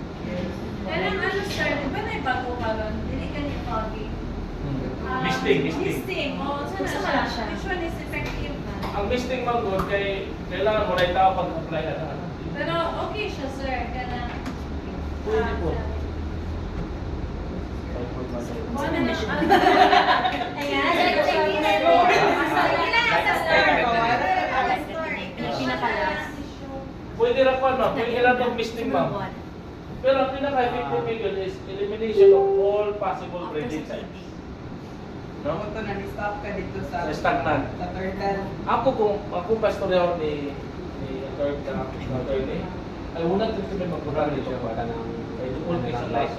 C: Kailang ano sir, di ba na bago ka ron? Dili ka ni Foggy.
A: Misting.
C: Misting. Oh,
D: Kung
C: sana
D: saan
C: siya.
D: siya?
C: Which one is effective na?
A: Ang misting man good kay kailangan mo na itaw pag-apply na.
C: Pero okay siya, sir. Kana.
A: Pwede po.
C: Ano na siya?
F: Ayan.
D: Pinakalas.
A: Pwede ra pa ma'am, pwede lang ng misting ma'am. Pero ang pinaka-effective medical is elimination of all possible breeding sites. No?
B: Ito na, ni-stop ka dito sa
A: Stagnant.
B: sa turtle.
A: Ako pastoryaw ni third attorney. Ay una treatment magkuhan dito pa ng ulti sa life.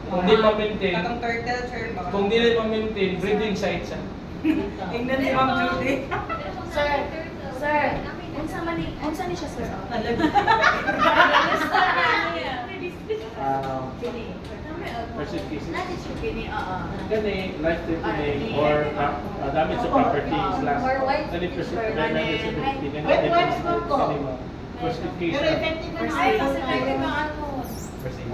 A: Kung di ma-maintain,
B: Katong turtle, sir. baka-
A: kung di ma-maintain, breeding site siya.
B: Tingnan si Ma'am Judy.
D: Sir, unsa ni siya, sir?
A: First cases.
D: Natin siya kini, oo.
A: Gani, life threatening or damage to property is last.
D: Or white
A: Gani,
D: ticket
A: first
D: or
F: White wipes mo ko.
A: First case.
F: Pero effective na
C: Ay,
F: naman.
C: kasi pwede ba ano?
E: First aid.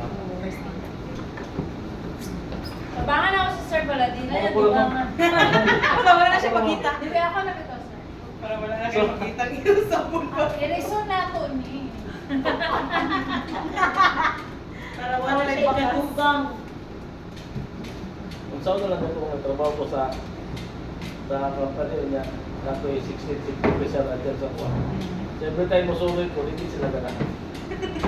C: Tabangan ako sa Sir Baladina.
A: Oo,
C: Yan,
A: puro mo.
C: tabangan.
B: Wala na siya makita.
C: Di ba ako nakita, sir?
B: Para wala na siya makita dito sa puno.
C: I-reason na to ni.
F: Para wala na siya ikagugang.
A: Kung saan na lang ito mga trabaho ko sa company niya, nato ay 16 official agent sa kuha. So every time mo sulit ko, hindi sila ganahan.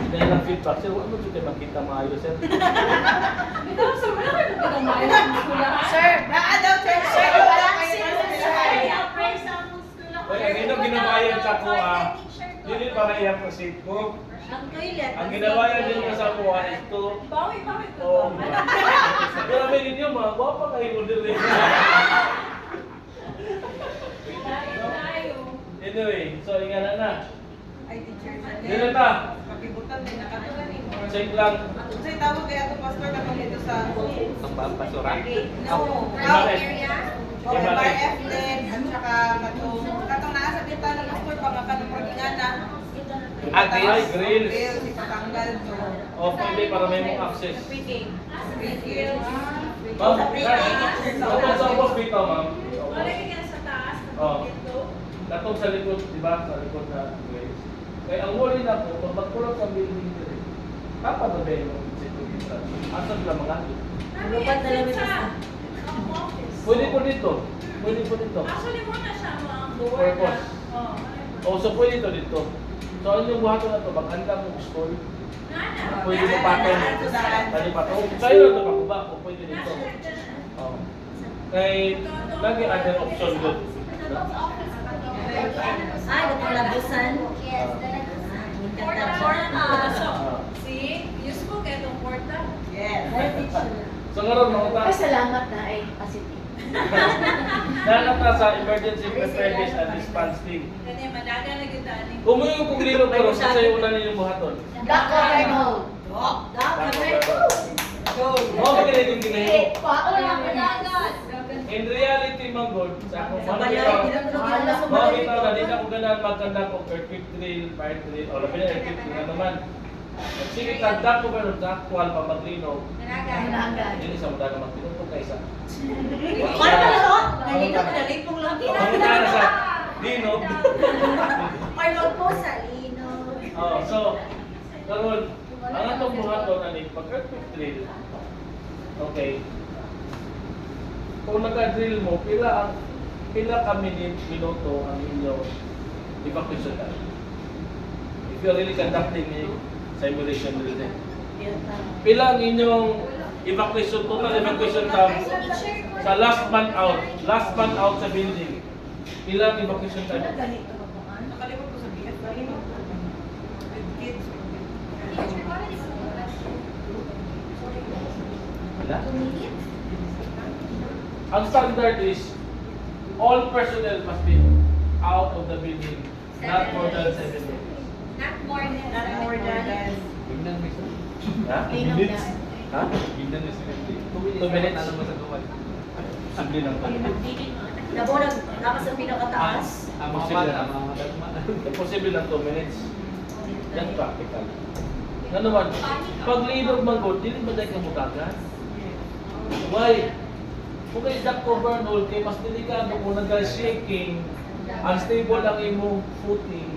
A: Dahil ang feedback, sir, ano dito makita maayos, sir?
C: Ikaw, sir, wala ka nagkakamayan ng eskwela.
D: Sir,
B: Naa-daw, sir.
D: Sir,
B: Wala
D: wala
B: kayo
D: sila,
B: na
D: sir.
B: sila.
F: Praise ang school ako.
A: Oy, ang inong ginabayan sa kuha, hindi para iyang proceed mo.
F: Ang toilet.
A: Ang ginabayan din mo sa kuha is to,
C: Bawi ko
A: Oo.
C: ba?
A: pero may ninyo, mga guwapa kayo mo din rin.
C: Tayo.
A: Anyway, so ingana na.
B: Ay, teacher.
A: Dito ta,
B: Pakibutan din, nakatulan ni Mor.
A: check lang.
B: Sa'yo tawag kaya itong pastor na dito sa...
E: Ang basura.
B: No.
A: Ibaret.
B: O, MRF din, at saka katong naa sa bintana ng pastor, pang kanong pag-ingana.
A: Ay, grills.
B: Ipatanggal to.
A: O, pwede para may mong access.
B: Speaking.
A: Ma'am, katong sa hospital, ma'am.
C: Wala ka sa taas.
A: Oo.
C: Ito.
A: Katong sa likod, di ba? Sa likod na grills. Kaya ang worry na po, pag magkulong sa building din, dapat na ba yung security? Asan lang mga ito?
F: Lupat na lang ito sa...
C: office.
A: Pwede po dito. Pwede po dito.
C: Actually, muna siya mga
A: Purpose.
C: Oh.
A: O, so pwede ito dito. So, ano yung buhato na ito? Maghanda mo story.
C: Nana.
A: Pwede mo pattern. Pwede pa. O, sa'yo na ito makuba. O, pwede dito. O. Kay, lagi other option doon.
F: Ay, natulabusan.
C: Porta. So,
A: Ah.
C: see? Useful kaya itong porta.
B: Yes.
A: So, ngayon, mga
D: ay, salamat na ay positive.
A: Dapat na sa emergency preparedness and response team.
C: Kanya madaga na kita ni.
A: Kumuyo kung lilo pero sa sa'yo una ninyong buhaton.
D: Doc Overhold.
B: Go.
A: Mga magaling yung ginayo.
D: Pato lang ako na.
A: In reality, Manggod, sa kung
B: Sa
A: ano
B: balay,
A: bitaw,
B: pinaglugian na sa
A: mga
B: balay.
A: bitaw na din ako ganaan magkanda ko earthquake drill, fire drill, o labi na earthquake drill na naman. Sige, tagda ko pero sa actual pa maglino, hindi sa mga na magpinunto kaysa.
F: Ano pa na to? Nalito ko, nalipong lang.
A: Ang na sa lino.
F: Marlon po sa lino.
A: Oh, so, karon, ang atong buhaton ani pag earthquake drill. Okay. Kung nag-drill mo, pila ka minuto ang inyong evacuation time. If you're really conducting a simulation drill din. Pila ang inyong evacuation, total evacuation time sa last man out sa building. Pila ang evacuation time?
B: Nakalimot ko sa BF. Kalimot. With kids.
A: Wala. Ang standard is all personnel must be out of the building not more than 7 minutes.
F: Not more than.
B: Not more than.
E: Gimnan mo isa.
A: Ha?
D: Minutes?
A: Ha?
E: Gimnan mo isa.
A: 2 minutes.
E: Ano mo sa duwan?
A: Simple lang to.
F: Nabo naka sa pinakataas.
E: Ang mga bata, mga madagma.
A: Imposible lang 2 minutes. Yan practical. Nga naman, pag linog man gold, dili ba dahil kamutagan? Why? Kung kayo duct overload, kay mas delikado kung nag-shaking, unstable ang imong footing,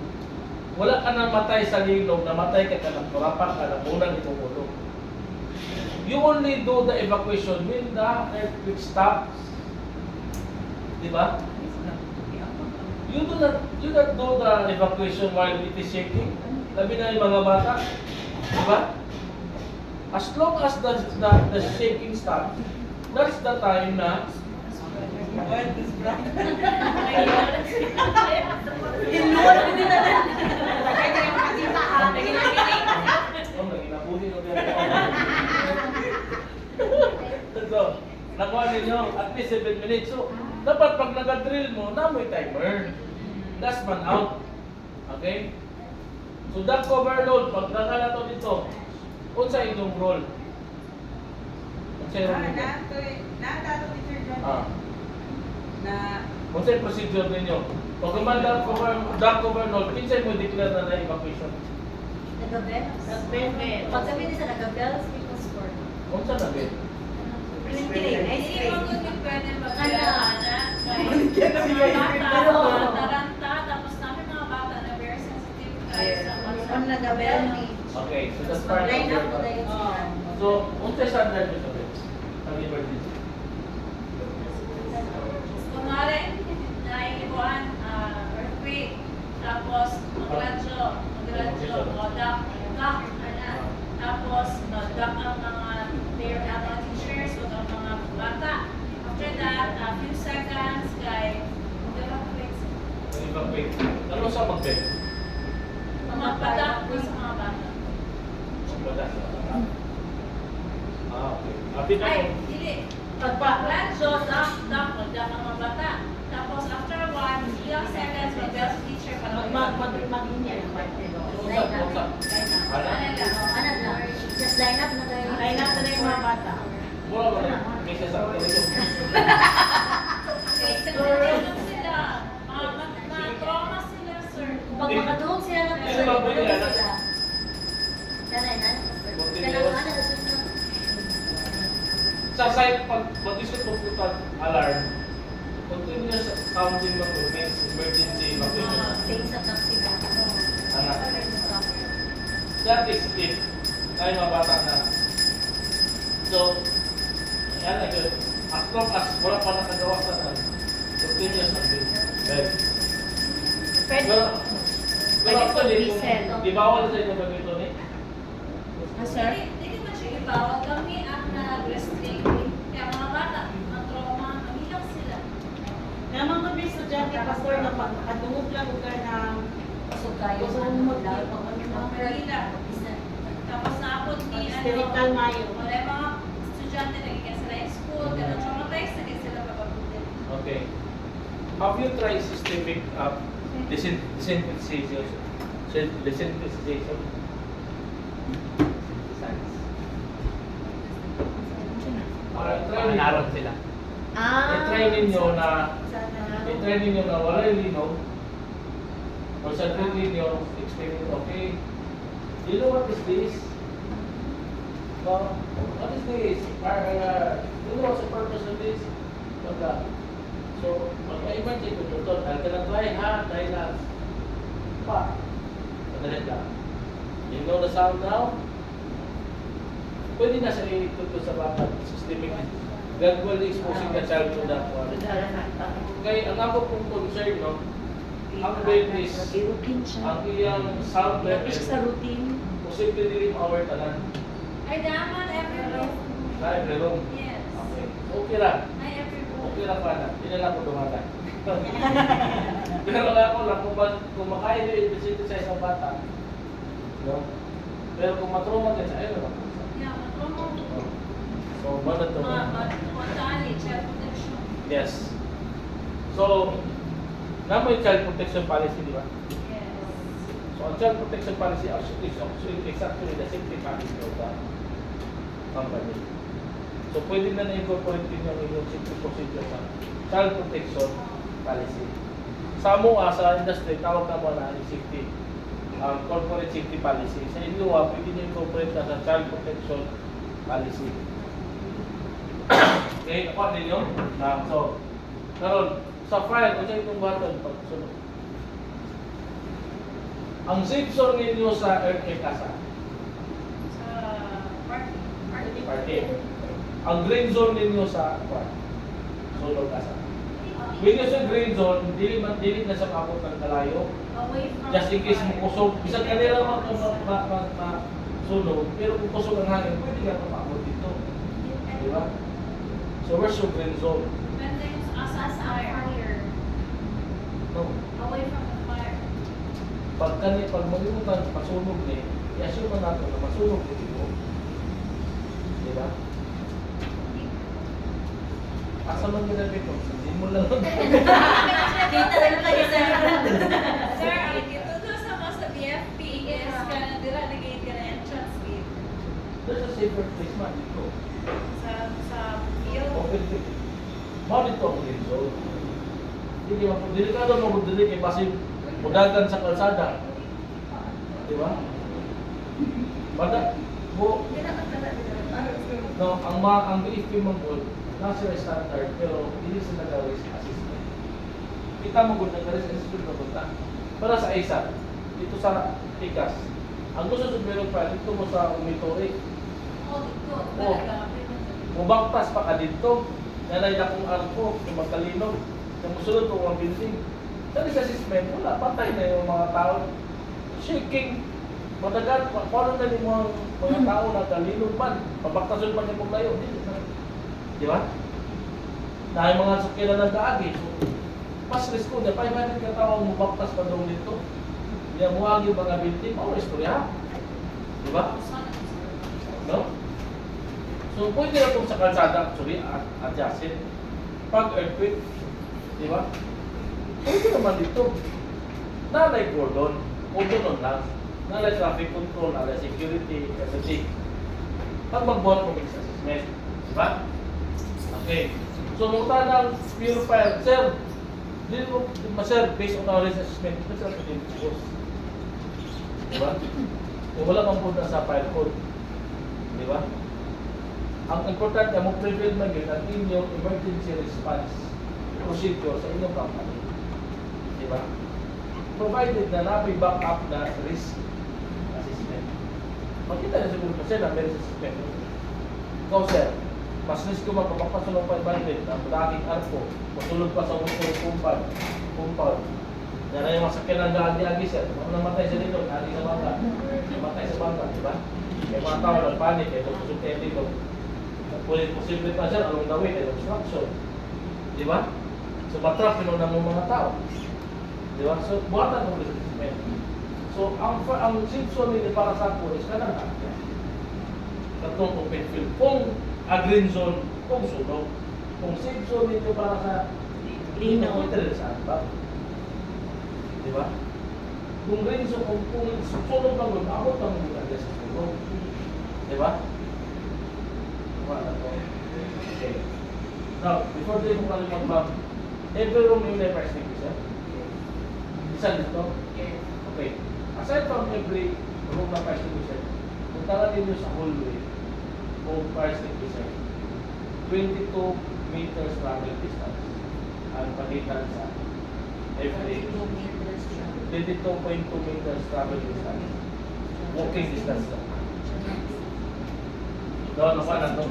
A: wala ka na matay sa lilong, namatay ka ka ng turapan ka na unang imong ulo. You only do the evacuation when the earthquake stops. Di ba? You do not do the evacuation while it is shaking. Labi na yung mga bata. Di ba? As long as the shaking stops, that's the time na
F: Inlord din na.
B: Kaya tayo makakita ha.
A: oh, naginabuhi ko din. So, nakuha ninyo at least 7 minutes. So, dapat pag nag-drill mo, namoy timer. Last man out. Okay? So, duct overload, pag nakalato dito, unsa inyong role? Unsa yung role ninyo?
B: Natato Teacher John
A: Ah.
B: na
A: Unsa yung procedure ninyo? Pag kumanda duct overload, kinsay mo declare na na-evacuation?
F: Nagabel. Pag kami din sa nagabel, people's court.
A: Unsa na din?
F: Printing, ice
C: Hindi
F: cream.
C: mo kung pwede
F: Ano?
C: magkakana. Mga bata, taranta, tapos namin mga bata na very sensitive tayo sa
F: Ang nagabel ni.
A: Okay, so that's part of
F: Line up
A: your
F: ko na yun sila.
A: So, unsa yung standard nyo sa bed? Sa emergency?
C: kunwari, naiiwan, earthquake, tapos magradyo, o duck, tapos duck ang mga player na mga teachers, o ang mga bata. After that, a few seconds, kay mag-evacuate sila.
A: Evacuate. Ano sa mag-bed?
C: Magpadak po sa mga bata.
A: Magbadas. Ah, okay. Apit
C: Ay,
A: ako.
C: hindi. Pagpa-radyo, duck ang mga bata. Tapos after ilang seconds, mag-bell si teacher para
F: Mag-inyan.
A: Unsa? Unsa? Ana?
F: Ano na? Just line up na tayo.
B: line up na yung mga bata.
A: Mura ba na? Kaysa sa television.
C: Okay, sensitive sila. Ma-trauma sila, sir.
F: Pag makatuhog sila ng
A: Sino ba pwede yan?
F: sila. Kaya na, kailangan na susunod.
A: Sa site, pag mag-isip po po alarm, continuous counting mo to means emergency evacuation.
F: Same sa taxi ba?
A: Anak. That is if tayo mga bata na. So, yan na yun. As long as wala pa nakagawa sa continuous natin. Right?
D: Pwede.
A: Pero actually, kung di bawal sa inyo gagawin ni?
D: Sir?
C: Hindi naman siya ibawal. Kami ang nag-restrict. Kaya mga bata, ma-trauma, mamiyak sila.
B: Naman kami estudyante, pastor, na pag nakadungog lang ko ka ng
F: Pasok kayo.
C: Manila. Tapos naapot ni
B: Spiritual mayo.
C: wala yung mga estudyante nagiging sila yung school, gano'n traumatized, naging sila papabutin.
A: Okay. Have you tried systemic desensitization? Desensitization? Try
E: Manarap sila.
A: i-try ninyo na wala yung linaw or sa trade ninyo explaining, okay, you know what is this? No? What is this? You know what's the purpose of this? Wala. So, magka-emergency ko dito, dahil ka na try na. Pa. Madalit lang. You know the sound now? Pwede na siya ituto sa bata. Systemic. Gradually exposing the child to that one. Kaya ang ako pong concern, no? Ang brain is,
D: Routine siya.
A: ang iyang sound
D: Lagi
A: level,
D: siya sa routine.
A: posible din our tanan.
C: Ay, daman, every room.
A: Na every room.
C: Yes.
A: Okay. Okay lang.
C: Ay, every room.
A: Okay lang pa na. Hindi na lang ko dumata. Pero ako lang, kung makaya nyo i-desensitize ang bata, no? Pero kung matrauma ka siya, ayun lang.
C: Yeah, matrauma.
A: So, mana to?
C: Matali, child protection.
A: Yes. So, naman yung child protection policy, di ba?
C: Yes.
A: So, ang child protection policy is actually the safety policy of the company. So, pwede na na-incorporate din yung inyong safety procedure sa child protection policy. Sa MOA, sa industry, tawag na mo na safety, corporate safety policy. Sa inyo, pwede nyo incorporate na sa child protection policy. Okay, nakuha ninyo? Na, so, karon sa fire, kung sa itong button, pagsunod. Ang safe zone ninyo sa earthquake asa?
C: Sa party.
A: Party. Ang green zone ninyo sa sunod asa? When you say green zone, dili na sa abot ng kalayo.
F: Away from
A: Just in case
F: fire.
A: mukusog, bisag kanila sunog, pero kung kusog ang hangin, pwede ka mapabot dito. Di ba? So where's your green zone?
F: Depende sa fire.
A: No.
F: Away from the fire.
A: Pag malimutan, masunog ni, i-assume na natin na masunog dito. Di ba? Asa man ginagawa ko? Hindi mo lang.
F: Kita lang kayo sa
C: Sir, ang ito sa mga sa BFP is kana dira naging ka na entrance gate.
A: There's a safer place man dito.
C: Sa field.
A: Open field. Mao dito ang green zone. Hindi mo delikado mo dili kay basi mudagan sa kalsada. Di ba? Bada mo no ang BFP mong nasa standard pero hindi sila risk assessment. Kita mo gud nag-risk assessment na punta. Para sa isa, dito sa Tikas, ang gusto sa meron pa dito mo sa umitory.
F: Oh, dito.
A: Oh. Mubaktas pa ka dito. Nanay na kung arko, yung magkalinog. Yung musunod kung mga building. Sa risk assessment, wala. Patay na yung mga tao. Shaking. Madagat, paano na yung mga tao na kalinog man. Pabaktasun pa niya kung layo. Di ba? Dahil mga sakyan na nag-aagi. So, mas risko niya. 500 katawang mabaktas pa doon dito. Hindi mo agi mga binti. Mao istorya. Di ba? No? So, pwede na itong sa kalsada. Actually, adjacent. Pag earthquake. Di ba? Pwede naman dito. Nalay cordon. Cordon lang. Nalay traffic control. Nalay security. Everything. Pag mag-bond mo assessment. Di ba? Okay. So, nung tanang purifier, sir, hindi mo, sir, based on our risk assessment, ito sila pwede i-post. Diba? Kung wala kang punta sa fire code. Diba? Ang importante, mo prevail man yun ang inyong emergency response procedure sa inyong company. Diba? Provided na namin backup na risk assessment. Makita na siguro kasi na may risk assessment. Ikaw, sir, mas risko magpapakasulong 500 na laging arko, masulog pa sa utong compound. Yan na yung masakyan ng gaagi-agi sir. Kung namatay siya dito, agi sa bangka. Namatay sa bangka, di ba? May mga tao nagpanik, ito pusuntin dito. Posible pa sir, along the way, ito obstruction. Di ba? So, batrap, pinunan mo mga tao. Di ba? So, buhatan mo ulit sa assessment. So, ang Simpson nila para sa ako is kanang katong open field. Kung a green zone, kung sunog. Kung safe zone nito para sa
D: Lino.
A: pwede rin sa ba? Di ba? Kung green zone, kung sunog lang doon, abot lang mo agad sa sunog. Di ba? Wala to. Okay. Now, before tayo mo kalimang ba, every room yung may fire extinguisher? Isa dito? Okay. Aside from every room na fire extinguisher, kung tara ninyo sa hallway, o fire extinguisher, 22 meters travel distance ang pagitan sa every 22.2 meters travel distance walking distance lang. Doon ako na doon.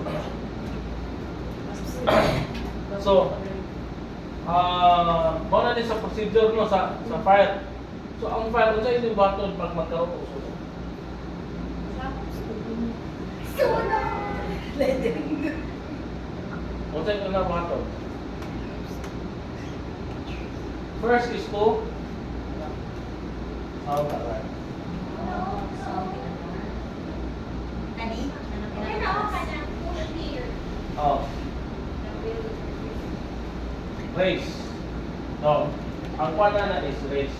A: So, muna din sa procedure no sa fire. So ang fire sa inyong button pag magkaroon o sunog. O sa inyong button. First is to sound alarm.
F: Kani?
A: Oh. Race. No. Ang kwana na is race.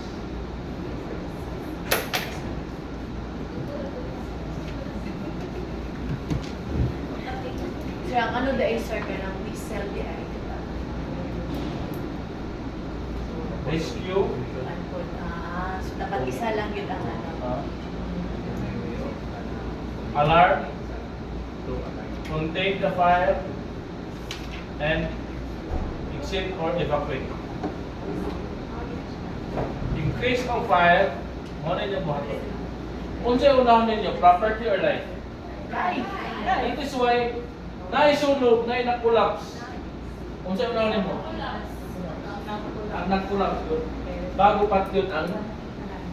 D: Sir, ang ano dahil sir ka ng whistle di ay, diba?
A: Rescue.
D: So dapat isa lang yun ang ano.
A: Alarm. Contain the fire. and exit or evacuate. Increase ng fire, mo na yung buhaton. Kung sa'yo unahon ninyo, property or life?
D: Life.
A: That is why, naisunog, na-collapse. Kung sa'yo unahon ninyo? Ang nag-collapse yun. Bago pat yun ang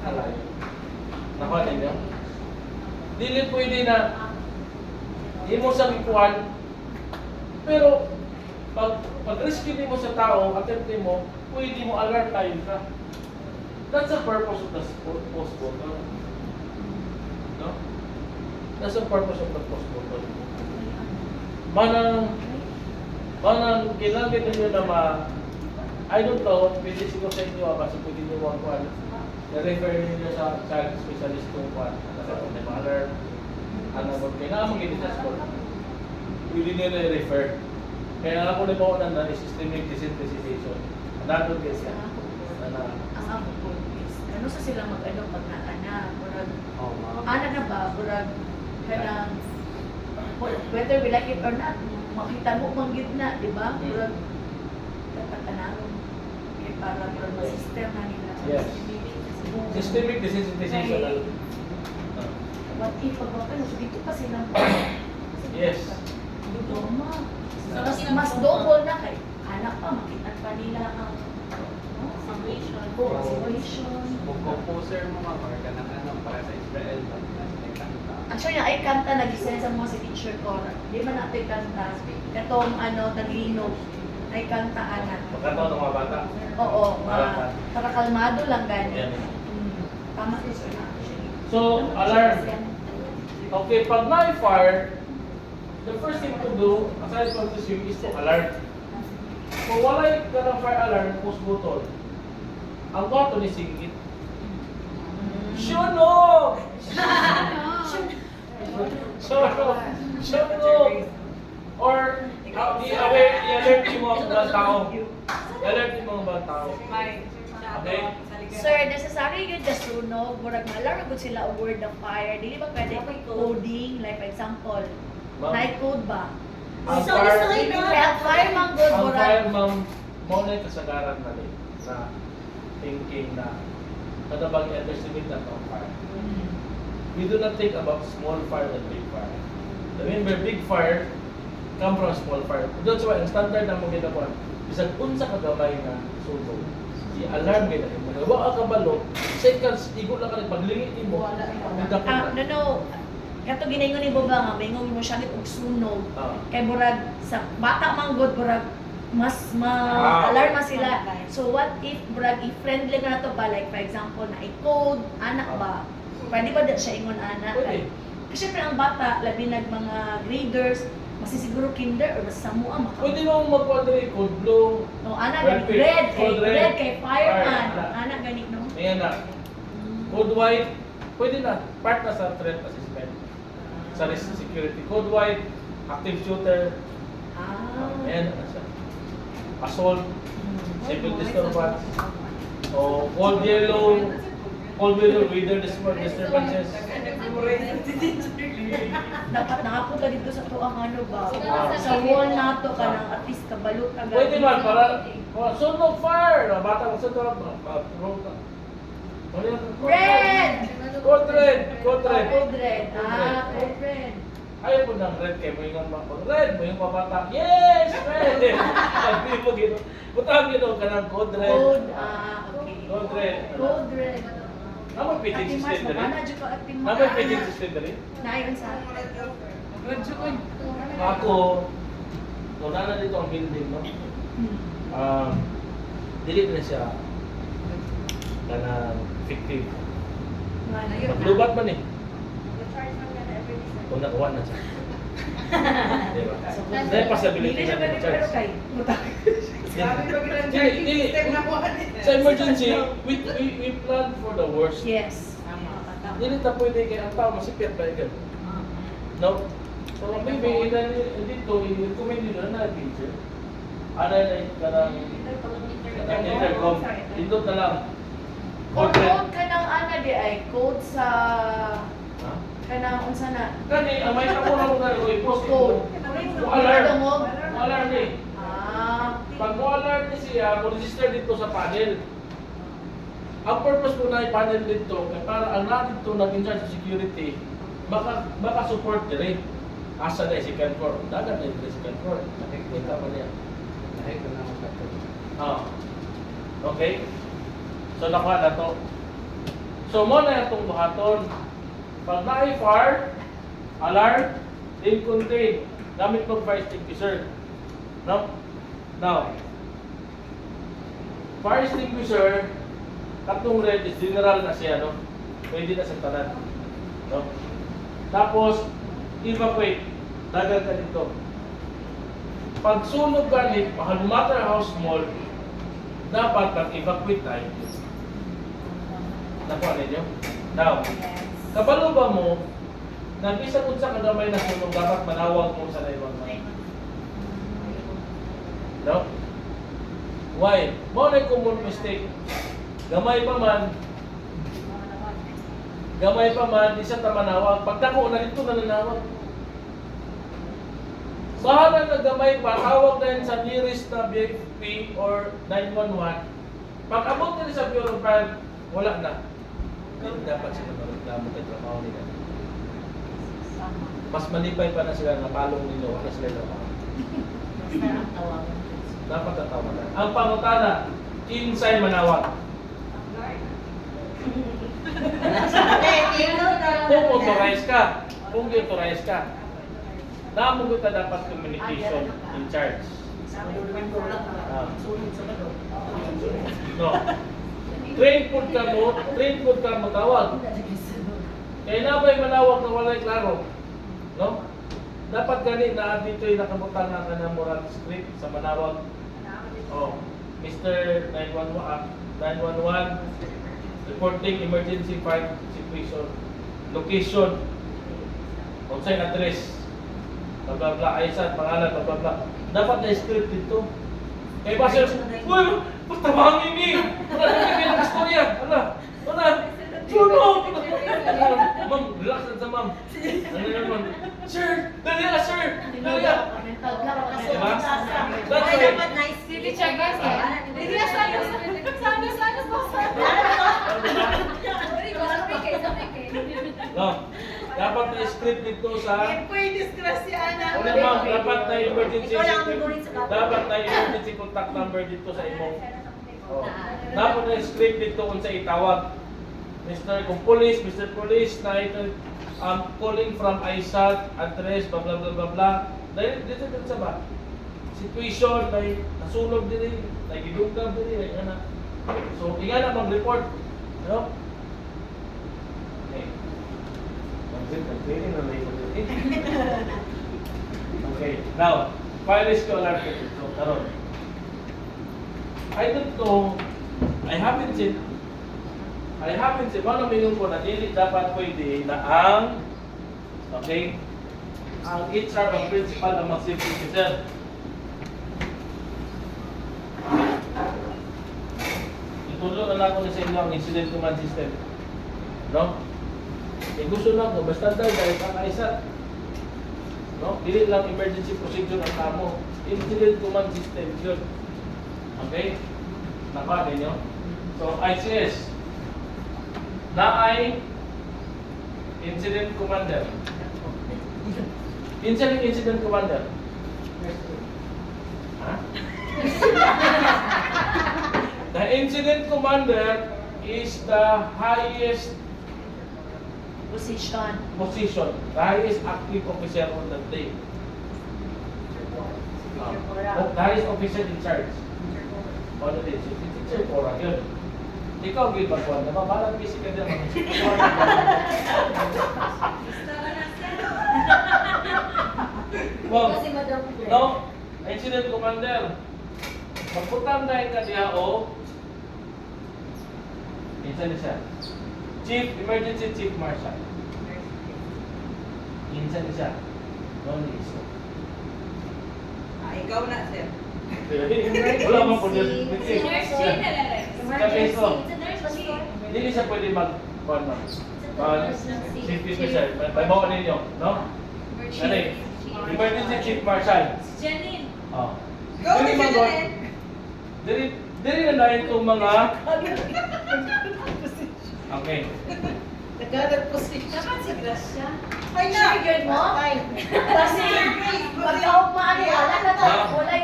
A: alay. Nakuha ninyo? Dili pwede na di mo sa ikuan, pero pag-rescue mo sa tao, attempt mo, pwede mo alert tayo ka. That's the purpose of the post button. No? That's the purpose of the post button. Manang kailangan ninyo na I don't know, pwede siguro sa inyo, kasi pwede nyo mga kuhan. Na-refer ninyo sa child specialist kung kuhan. Kasi kung may mga alert, kailangan mag-edit sa school. Pwede nyo na-refer. Kaya alam ko na po na systemic desensitization. Nandun kasi yan.
D: Ang ako po is, ano sa sila mag-ano pag na-ana, murag,
E: Oh, mga
D: ana na ba, murag, kanang, whether we like it or not, makita mo manggit na, di ba? Murag, dapat anarong, para murag ma-system na nila.
A: Yes. Systemic desensitization.
D: What if, pag ano, so dito pa sila.
A: Yes.
D: Dito, mas double na kay, anak pa, makita pa nila ang, situation.
E: Kung composer mo mga ka ng ano, para sa Israel,
D: Actually, ay kanta nag-isend sa mga sa teacher ko. Di man natin kanta. Katong ano, taglinog. Ay kanta anak.
A: Magkataon ng mga bata.
D: Oo,
A: Malakas.
D: para kalmado lang gani.
A: Yan.
D: Tama ko sir na actually.
A: So, alarm. Okay, pag na-fire, the first thing to do, aside from this is to alert. Kung wala ka ng fire alarm, push button. Ang button is singit. Shuno! Shuno! Or, i-alert yung mga tao. I-alert yung mga tao. Okay?
D: Sir, necessary yun just sunog. Murag malar gud sila ang word of fire. Dili ba pwede coding? Like for example, night code ba?
A: Ang
F: So,
A: fire,
F: gusto kayo
D: Kaya fire man good
A: ang
D: murag.
A: fire, ma'am, mo na yung kasagaran na rin sa thinking na kada bang i-underestimate na ang fire. We do not think about small fire and big fire. Remember, big fire come from small fire. That's why, ang standard na mo ginagawa, isang unsa kagamay na sunog. I-alarm kayo na. Magawa ka kabalo, seconds, igo lang ka rin, paglingit mo, nagdakot na.
D: No. Kato ginaingon ni Boba nga, maingon mo siya og sunog.
A: Ah.
D: Kay murag sa bata man gud murag mas
A: Ah.
D: alarma sila. So what if murag i-friendly na to ba, like for example na i-code anak ba? Pwede ba siya ingon anak?
A: Pwede.
D: Kasi syempre ang bata labi nag mga graders masisiguro kinder or mas samua maka.
A: Pwede mo mag-quadri, code blue,
D: No, anak
A: Red
D: gani
A: pink,
D: red kay
A: code red.
D: red kay fireman.
A: Fire.
D: Anak gani no.
A: ayan na. Code white, pwede na, part na sa threat assessment. Sa risk security. Code white, active shooter, ayan na siya. Assault, civil disturbance, o cold yellow, weather disturbances.
D: Dapat nakapunta dito sa tuang ano ba?
A: Ah.
D: Sa wall nato ka nang at least kabalot ka.
A: Pwede man, para, sunog fire, bata ko sa ito,
D: Red!
A: Code red, code red.
D: Code red. Ah, code red.
A: Ayaw po ng red kayo, mo yung red, mo yung papata. Yes, red! Sabi mo gino. Butang gino ka ng code red.
D: Code, okay.
A: Code red.
D: Code red.
A: Naman pitching
D: Ati Mars,
A: system na
D: wala
A: rin.
D: dyan ko ati Mars.
A: Naman pitching system na rin.
D: Naayon sa
A: Ako, wala na dito ang building, no? Dili na siya kanang fictive. Maglubat man eh. Kung nakuha na siya. Diba? Dahil possibility
D: Hindi siya
A: na
D: pwede pero
A: charge.
D: kay.
A: Sa emergency, we plan for the worst.
D: Yes.
A: Dili ta pwede kay ang tao masipyat ba yan? No? So maybe dito, i-recommend nyo na teacher. Ano na kanang intercom. Dito na lang.
D: Or
A: Code red.
D: code ka ng ana di ay code sa
A: Ha?
D: kanang unsa na.
A: Kani, ang may kapo na mo na i-post
D: Code.
A: mo. Alarm.
D: Mo.
A: Alarm eh. siya mo-register dito sa panel. Ang purpose ko na i-panel dito, kaya para ang natin ito nag-in-charge sa security, maka-support din. Asa na yung second floor. Dagat na yung second floor. Nakikita mo niya.
E: Nakita na ako sa ito.
A: Ah. Okay? So, nakuha na to. So, mo na itong buhaton. Pag na-fire, alarm, then contain. Gamit mo fire extinguisher. No? Now, fire extinguisher, katong red is general na siya, no? Pwede na sa tanan. No? Tapos, evacuate. Dagan ka dito. Pag sunog ganit, no matter how small, dapat mag-evacuate tayo. Nakuha ninyo? Now, kabalo ba mo, na bisa kung sa kadamay na sunog, dapat manawag mo sa 911? No? Why? Mo na yung common mistake. Gamay pa man, di siya tamanawag. Pagdako na dito na nanawag. Bahala na gamay pa, tawag na yun sa nearest na BFP or 911. Pag abot nila sa Bureau of Fire, wala na. Hindi dapat sila magreklamo kay trabaho nila. Mas malipay pa na sila na palong nila, wala sila trabaho. Dapat tatawagan. Ang pangutana, kinsay manawag. Kung authorize ka, namugot na dapat communication in charge. No. Train food ka mo tawag. Kaya na ba'y manawag na walay klaro? No? Dapat gani na dito yung nakabutan na kanang moral script sa manawag. Oh, Mr. 911 reporting emergency fire situation. Location. Kung sa'yo address. Blah blah blah, aysan, pangalan, blah blah blah. Dapat na script dito. Kaya ba siya, uy, patabangin ni! Wala na kayo ng istorya. Wala. Sunog! Ma'am, relax lang sa ma'am. Ano naman? Sir! Dali na, sir! Dali na! Diba? That's
F: Ay,
A: right.
F: dapat nice.
C: Sige, check guys. Hindi na sana po.
A: No. Dapat na script dito sa...
B: Pwede disgrasya na.
A: Una ma'am, dapat na emergency
F: Ikaw lang ang gugulit sa kapwa.
A: dapat na emergency contact number dito sa imong. Oh. Dapat na script dito kung sa itawag. Mr. Police, na ito, calling from ISAT, address, blah blah blah blah blah. Dahil dito sa ba? Situation, na nasunog din, na gidugab din, na. So, inga na mag-report. No? Okay, now, fire rescue alarm kit. So, karon. I don't know, I haven't seen, paano minun ko na dili dapat pwede na ang, okay, ang HR ang principal ng mga safety officer. Itulo na ako na sa inyo ang incident command system. No? Eh gusto na ko, basta dahil kakaisa. No? Dili lang emergency procedure ang kamo. Incident command system yun. Okay? Naka ninyo? So, ICS. Na ay incident commander. Incident commander. Ha? The incident commander is the highest
D: Position.
A: the highest active officer on that day. The highest officer in charge. On the day. Si Teacher Cora, yun. Ikaw, Gil Bagwan, nababalang busy ka din. Well,
F: Kasi Madam
A: no, incident commander. Magputang dahil ka diya o minsan siya. Emergency Chief Marshal. Minsan siya. No, iso.
B: Ikaw na, sir.
A: Wala mo po din.
C: Nurse Jane na lang.
A: Kapeso.
F: It's a nurse basta.
A: Hindi siya pwede safety officer. May bawa ninyo, no? Emergency Chief Marshal.
C: Janine.
A: Oh.
B: Go na siya na rin.
A: Diri na na itong mga... Okay.
D: Nagkagat po siya.
C: Dapat si Gracia.
B: Ay na!
D: Triggered mo? Kasi pagka-upmaan wala na to. Wala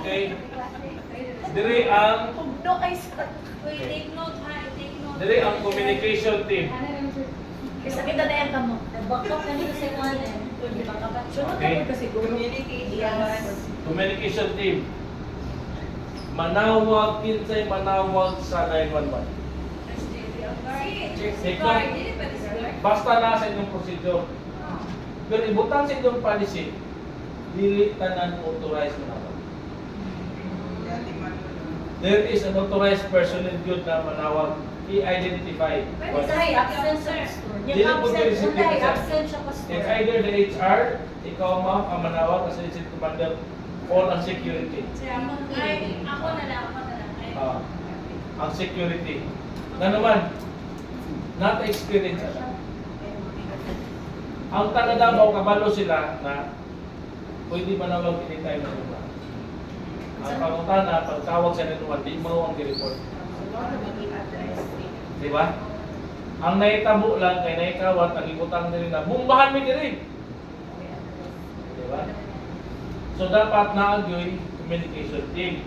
A: Okay. Diri ang...
D: Pugno ay sa...
C: Uy, take note ha, take note.
A: Diri ang communication team.
D: Kasi kita na yan kamo.
F: Nagbakop ka nito sa mga hindi makapat.
D: Sunod
A: Okay.
D: na kasi siguro. Yes.
A: Communication team. Manawag kinsay manawag sa 911.
C: Si Guard, dili pa si Guard?
A: Basta na sa inyong procedure. Pero ibutang sa inyong policy, dili tanan authorized manawag. There is an authorized personnel good na manawag. I-identify.
C: Pwede
F: Sa absence sa pastor.
A: Dili
F: Yung
A: po
F: absent,
A: diri si
F: unay,
A: Peter.
F: absent siya pastor.
A: It's either the HR, ikaw ma'am, ang manawag kasi si commander or ang security.
C: Ay, ako na lang. Ay,
A: Ang security. Na naman, not experience na. Ang taga Davao, kabalo sila na pwede manawag anytime na naman. Ang pangutana, pagtawag sa nanuwan, di mo ang report. Di ba? Ang naitabo lang kay naikawat, ang ibutang nila na, bumbahan mi diri. Di ba? So dapat naagyoy communication team.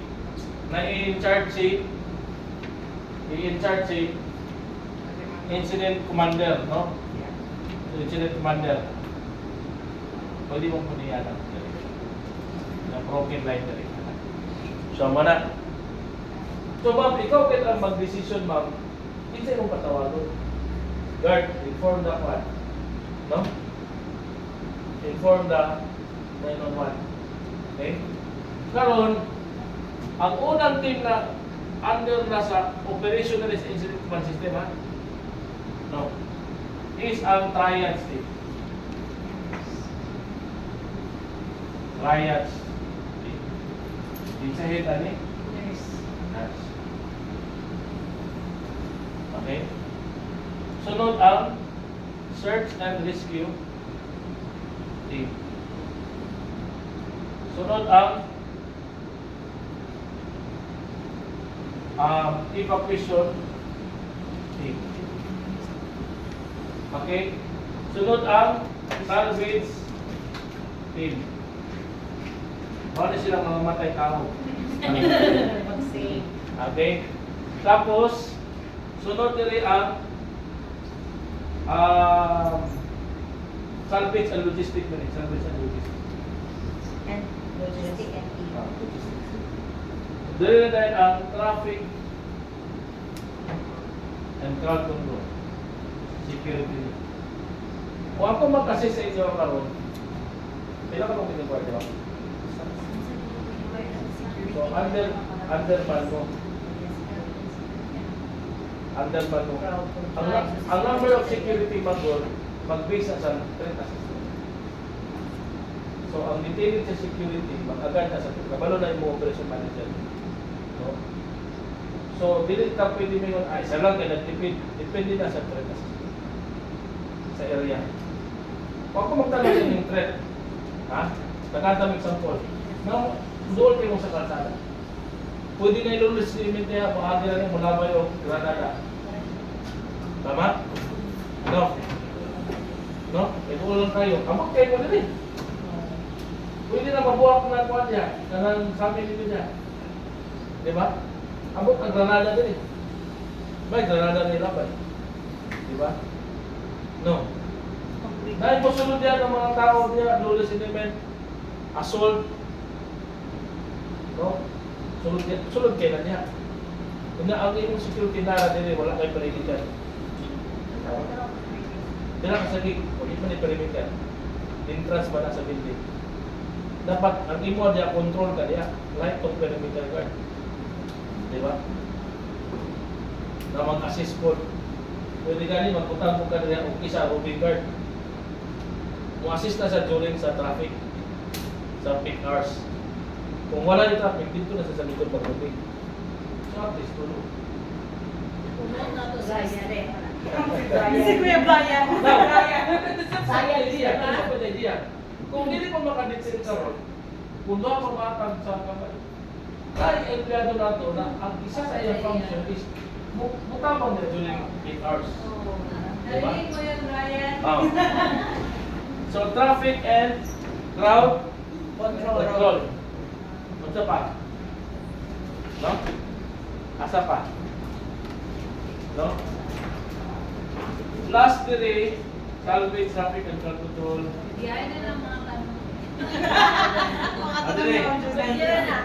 A: Na i-in-charge si incident commander, no? Incident commander. Pwede mong puniyan na broken line na rin. So, mana. So, ma'am, ikaw kaya mag-decision, ma'am. Hindi mong patawagon. Guard, inform the what? No? Inform the 911. Okay? Karon, ang unang team na under na sa operational incident command system, ha? No. Is ang triage team. Triage team. Sa head ani? Nurse. Okay? Sunod ang search and rescue team. Sunod ang evacuation team. Okay? Sunod ang salvage team. Bawal silang mga matay tao. Okay? Tapos, sunod nila ang salvage and logistic na rin. Salvage and logistic.
F: And logistic and
A: Dili na dahil ang traffic and crowd control. Security. Kung ako magkasi sa inyo karon, pila ka mong pinagwar, di ba? So, underman mo. Underman mo. Ang number of security mag-base sa threat assessment. So, ang detailed sa security, mag-agad na sa kabalo na yung operation manager. No? So, dili ka pwede mo yun, isa lang kaya nagtipid. Depende na sa threat assessment. Sa area. Kung ako magtanong yung threat, ha? Nagkatang example, no, doon kayo sa kalsada. Pwede na ilulus limit niya, bahagi na niya mula ba yung granada. Tama? No? No? Ito lang kayo. Kamak kayo mo din. Pwede na mabuhat na kuha niya. Kanang sabi nito niya. Di ba? Abot ang granada din. May granada nila ba? Di ba? No. Dahil po sunod yan ng mga tao niya, lulus element, assault, no? Sulod kayo na niya. Kung na ang imong security nara din, wala kayo perimeter. Dila ka sagig, kung di pa ni perimeter. Entrance ba na sa building. Dapat ang imo dia control ka dia, right of perimeter guard. Di ba? Na mag-assist po. Pwede gani magputang mo ka diya og isa roving guard. Mo-assist na sa during sa traffic sa peak hours. Kung wala yung traffic, dito na sa likod pag-roving. So at least tulog.
B: Si Kuya Brian.
A: Saya idea, ano pa idea? Kung hindi ko makadetect sa ron, kung doon pamatag sa kamay, Kaya empleyado nato na ang isa sa iyang function is mutabang na during 8 hours. Diba?
C: Narinig mo yun, Ryan?
A: Oh. So traffic and crowd control. Unsa pa? No? Asa pa? No? Last three, salvage, traffic and crowd control.
C: Diyan na lang mga tanong.
A: Adre,
C: Diyan na.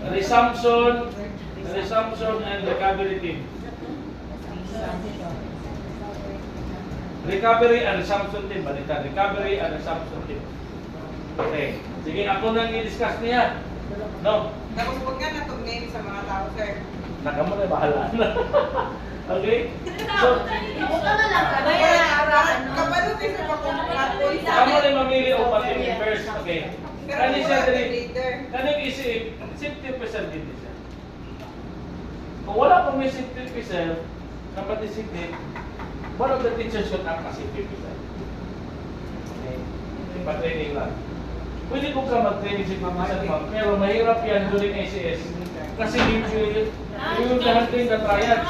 A: resumption and recovery team. Recovery and resumption team. Balikan. Recovery and resumption team. Okay. Sige, ako nang i-discuss niya. No?
B: Tapos huwag nga na itong name sa mga tao, sir.
A: Nakamo na bahala na. Okay? So,
D: Huwag ka na lang ka na
B: Kaya,
D: araw.
B: kapalo din sa pagkumpatol sa
A: kamo na mamili o pati first. Okay.
B: Pero
A: Kani siya
B: mura
A: diri.
B: ang leader.
A: Kaning isip, safety officer din siya. Kung wala pang may safety officer na participate, one of the teachers should act as safety officer. Okay. Pa-training lang. Pwede ko ka mag-training sa officer, ma'am, pero mahirap yan during ACS. Kasi you will handling the trials.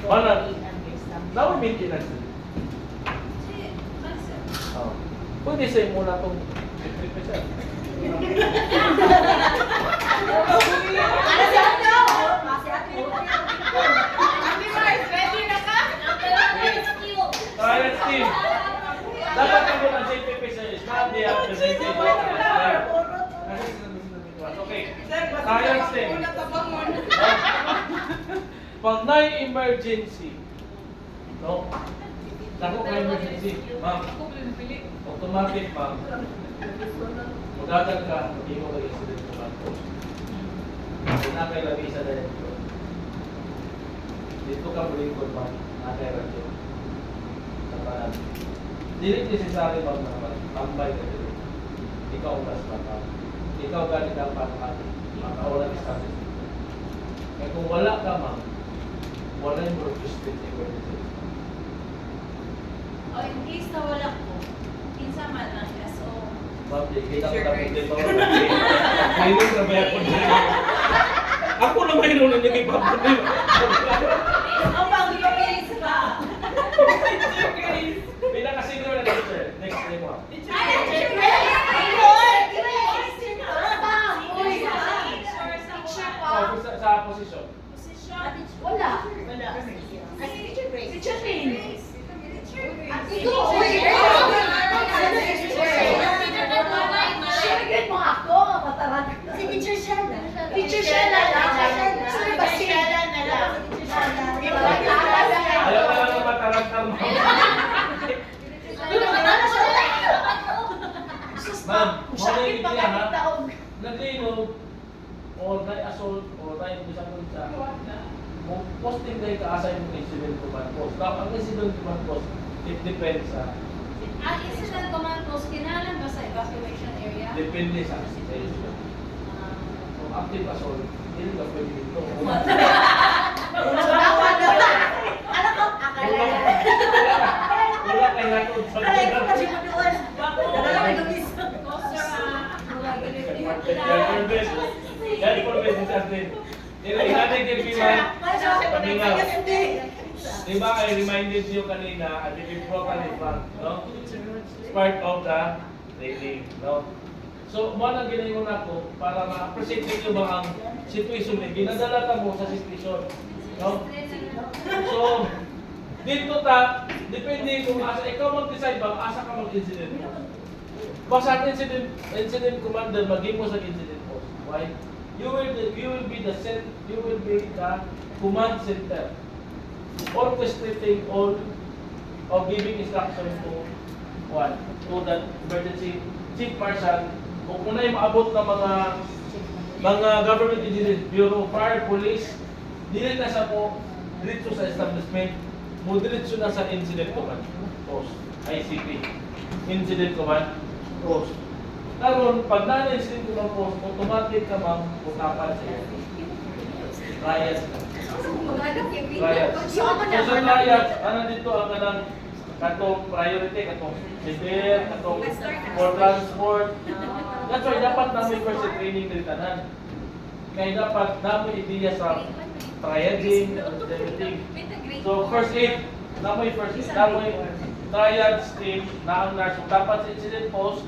A: Mana? Now maintenance. Pwede sa'yo muna itong 50%.
D: Ano si Ato?
A: Trials team. Dapat ako ng safety officer is not the representative. Okay.
B: Sir, basta
A: Trials
B: sa
A: team.
B: pagkulat sa bangon.
A: Pag na-emergency, no? Naku ka emergency, ma'am. Automatic, ma'am. Magagal ka, hindi mo mag-incident sa banko. Hindi na kayo labi sa director. Dito ka bulingkod, ma'am. Nakay radyo. Sa parang. Dili necessary, ma'am, na tambay ka dito. Ikaw ang basta, ma'am. Ikaw galing ang pangkati. Makaulang status. Kaya kung wala ka, ma'am, wala yung registered emergency.
C: O, in case na wala ko, kinsa man ang SO.
A: Ma'am, kita ko na problema ko. Mayroon na ba ako na? Ako na mayroon na naging problema.
C: Ang pang-release ba?
A: Pinakasiguro na dito, sir. Next day mo. Sa posisyon.
D: Wala. Teacher Payne. Share mo ako, mataran.
F: Si Teacher Shella.
D: Teacher Shella lang. Sir, basi.
A: Ayaw na lang ang matarantar mo. Ma'am,
D: Sakit pa
A: niya, ha?
D: ka taon.
A: Naglinog or na-assault or na-imbisan sa posting dahil ka-assign mo incident command post. Now, ang incident command post, it depends sa
C: Ang incident command post, kinalan ba sa evacuation area?
A: depende sa situation. Kung active assault, hindi ka pwede dito. Wala kay hatod sa lugar. Yan po ba sa atin? Inatin kay Piman, pamingaw. Diba I reminded you kanina, at it totally fun, no? It's part of the training, no? So, mo nang ginayon ako para ma-appreciate niyo ba ang situation na ginadala ta mo sa situation, no? So, dito ta, depende kung asa ikaw mag-decide ba asa ka mag-incident mo. Basta ang incident commander maging mo sa incident post. Why? You will be the command center, orchestrating all or giving instruction to one to the emergency chief marshal. Kung una yung maabot ng mga government agencies, bureau, fire, police, dili na sa po diretso sa establishment, mo diretso na sa incident command post, ICP, incident command post. Karon pag na-incident command post, automatic ka ma'am utapan sa iyo. Trials. Trials. So sa trials, ano dito ang kanang katong priority, katong civil, katong for transport. That's why dapat namin first training din tanan. Kaya dapat namin ideya sa triading, everything. So first aid, namin first aid, namin triads team, na ang nurse, dapat sa incident post.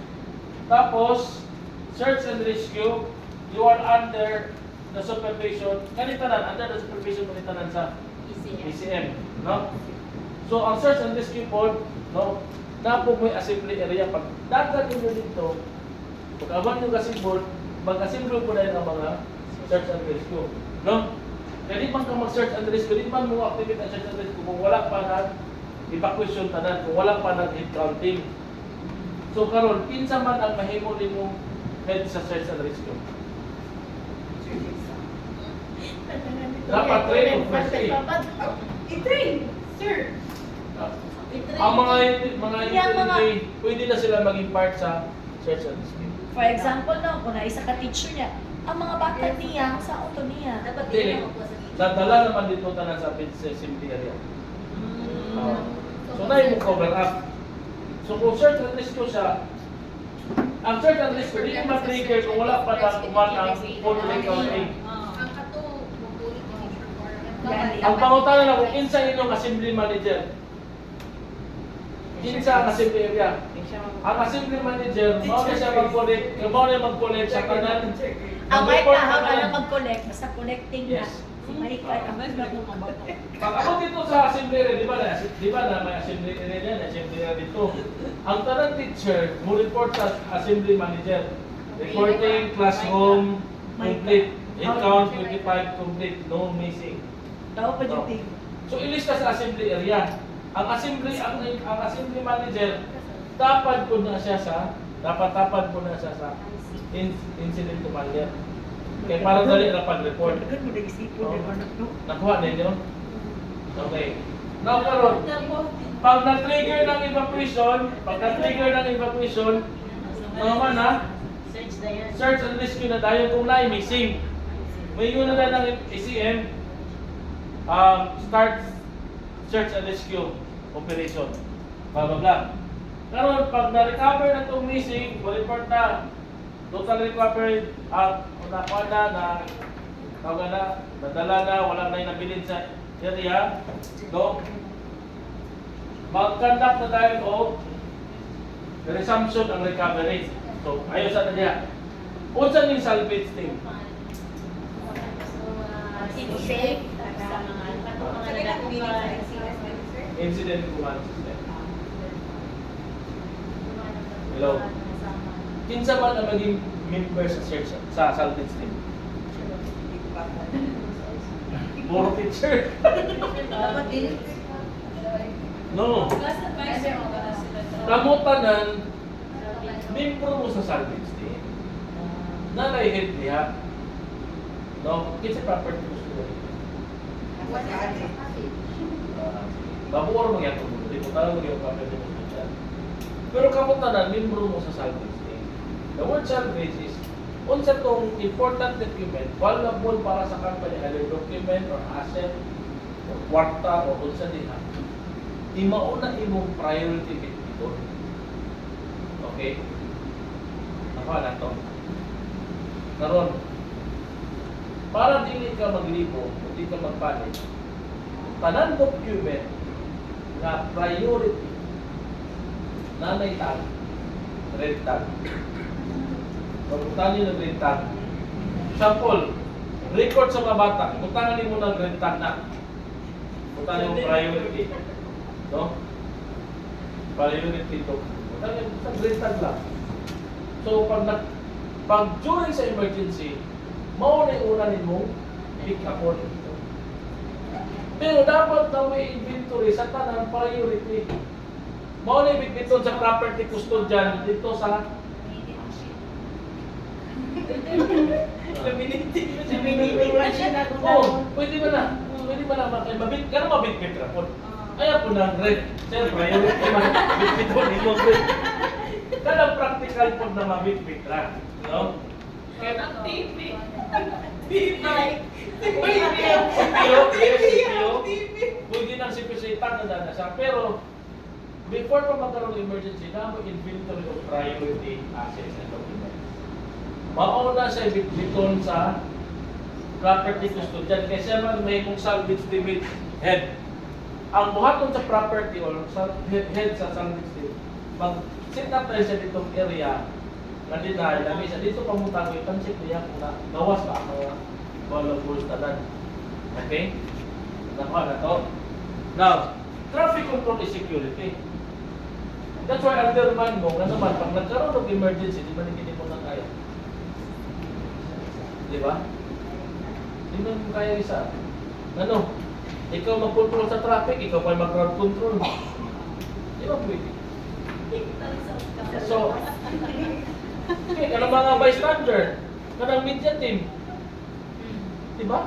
A: Tapos, search and rescue, you are under the supervision, kanitanan, under the supervision kanitanan sa ECM, no? So, ang search and rescue pod, no, na po may assembly area, pag dagat nyo dito, pag-awan nyo kasi board, mag-assemble po na yun ang mga search and rescue, no? Kaya di man ka mag-search and rescue, di man mo activate ang search and rescue kung wala pa nag-evacuation tanan, kung wala pa nag-head counting. So karon, kinsa man ang mahimo nimo head sa search and rescue? Dapat train o first aid.
D: I-train, sir.
A: Ang mga utility, pwede na sila maging part sa search and rescue.
D: For example, no, kung naisa ka teacher niya, ang mga bata niya, sa auto niya.
F: Dapat
A: Dili.
F: din ako po sa gilid.
A: Dadala naman dito tanan sa assembly area. So na yung cover up. So kung search and rescue siya, ang search and rescue, hindi ma-trigger kung wala pa na kuman ang full recounting.
F: Ang kato, mabulit ko
D: Yan.
A: Ang pangutana na kung kinsa inyong assembly manager. Kinsa ang assembly area. Ang assembly manager, mao na siya mag-collect sa kanan.
D: Ang may
A: Mag-report
D: kahang
A: kanan.
D: alam mag-collect, basta collecting na.
A: Yes.
D: May kahang
A: Pag ako dito sa assembly area, di ba na may assembly area dyan, assembly area dito. Ang tanang teacher, mo report sa assembly manager. Reporting, classroom, complete. Head count, 25, complete, no missing.
D: Tao pa duty.
A: So ilista sa assembly area. Ang assembly manager, dapat po na siya sa incident commander. Kaya para dali na pag-report.
D: Agad mo nag-isipon,
A: Oo.
D: di ba, no?
A: Nakuha ninyo? Okay. Now karon, pag na-trigger ng evacuation, naman na,
F: Search na yan.
A: search and rescue na tayo kung na missing. May yun na ng ECM, start search and rescue operation. Blah, blah, blah. Karon, pag na-recover na itong missing, report na, total recovered, nakuha na, tawag na, nadala na, wala na yung nabilin sa area, no? Mag-conduct na tayo of resumption ang recovery. So, ayos na niya. Unsa ning salvage team?
F: Safe sa mga
B: Sa pinag-meeting sa NCS, sir.
A: Incident command system. Hello. Kinsa man ang maging member sa search sa salvage team? Puro teacher.
B: Dapat din.
A: No.
C: Class advisor mo ba na sila?
A: Kamutanan, membro mo sa salvage team. Nanay head niya. No, kinsa property mo sila. Babuor mo yan kung hindi mo talagang yung property mo sila. Pero kamutanan, membro mo sa salvage team. The word salvage is unsa tong important document, valuable para sa company, either document or asset or kwarta o unsa diha. Imauna imong priority dito. Okay? Nakuha na to. Karon, para dili ka maglibo, hindi ka magpalit, tanan document na priority nanay tag, red tag. Pagpuntahan nyo ng red tag. Example, record sa mga bata, puntahan nyo ng red tag na. Puntahan nyo priority. No? Priority to. Puntahan nyo sa red tag lang. So, pag during sa emergency, mao na yung una ninyo, pick up on ito. Pero dapat na may inventory sa tanang priority. Mao na yung dito sa property custodian dito sa pwede ba na? Pwede ba na? Gano'n mabitbit na po? Kaya po na, red. Sir, priority man. Bitbit po ninyo. Kanang practical po na mabitbit na. No? Kaya na, TV. CPU. Pwede nang CPU sa itang na siya. Pero, before pa magkaroon ng emergency, na mo inventory of priority assets and documents. Mauna sa biton sa property custodian kasi man may kung salvage limit head. Ang buhaton sa property or sa head sa salvage limit, mag-set up tayo sa ditong area na deny, na misa dito pamutang ko, ipansit niya kung na gawas ba ang mga valuables tanan. Okay? Nakuha na to. Now, traffic control is security. That's why underman mo, nga naman, pag nagkaroon ng emergency, di ba hindi mo na kaya? Di ba? Di mo kaya isa. Ano? Ikaw mag-control sa traffic, ikaw pa mag-crowd control. Di ba pwede? So, okay, kanang mga bystander, kanang media team. Di ba?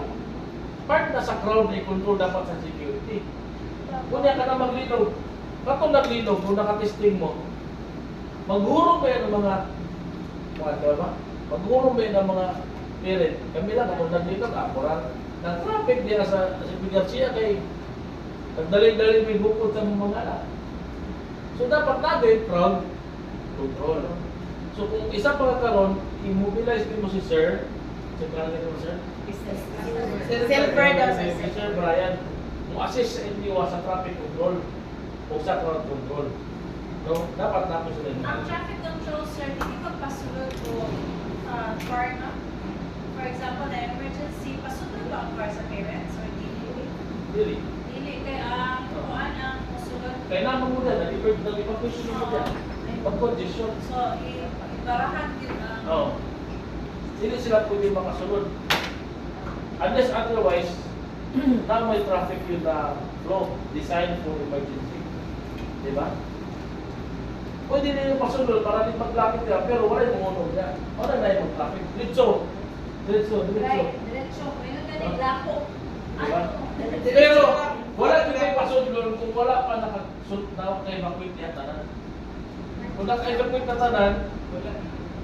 A: Part na sa crowd na i-control dapat sa security. Kunya ka na maglinaw. Katong naglinaw, kung nakatesting mo, maghurong ba yan ng mga ba? Maghurong ba yan ng mga parent? Kami lang, kung naglinaw, akurat. Nag-traffic diya sa Garcia kay nagdali-dali may bukod sa mga anak. So dapat natin, crowd control. So kung isa pa karon, immobilize mo si Sir, Sir?
B: Silver daw sa
A: Sir Brian, mo assist sa inyo sa traffic control o sa crowd control. No, dapat natin sila.
C: Ang traffic control, sir, hindi ko pasunod ko car na. For example, na emergency, pasunod ba ang car sa parents or dili?
A: Dili.
C: Dili, kaya kuhaan ang pasunod.
A: Kaya naman mo na, nag-ipa-question mo dyan. Pag-condition.
C: So, ibarahan din ang...
A: Oo. Hindi sila pwede makasunod. Unless otherwise, na may traffic yun na flow, designed for emergency. Diba? Pwede na yung pasunod para di maglapit ka, pero wala yung umunog niya. Wala na yung traffic. Diretso.
C: Right, diretso. Mayroon ka na lako.
A: Diba?
C: Ano?
A: Pero, wala din kayo pasunod kung wala pa naka-evacuate niya tanan. Kung naka-evacuate na tanan,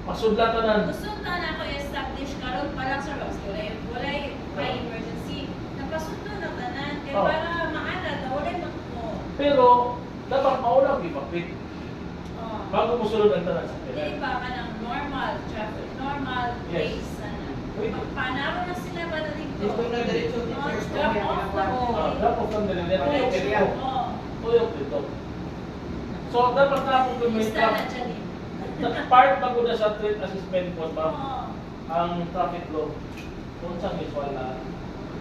A: pasudla tanan.
C: Gusto na ako i-establish karon pa lang sa Ross. Wala may emergency. Napasundo na tanan. Kaya
A: Oh.
C: para maana na wala magmo.
A: Pero, dapat mauna ang evacuate. Bago mo sunod ang tanan sa
C: Hindi
A: kailan.
C: ba ka ng normal traffic, normal
A: Yes.
C: pace sana.
A: Pwede.
C: Panaro na sila ba na dito?
B: Dito na diretso.
C: Drop off na mo.
A: Dapat ang dalilit. Tuyok dito.
C: Oo.
A: Tuyok dito. So, dapat na ako may
C: Basta na
A: traffic.
C: dyan eh.
A: Part bago na sa trade assessment po, ma'am,
C: Oo.
A: ang traffic law. Kung saan visual na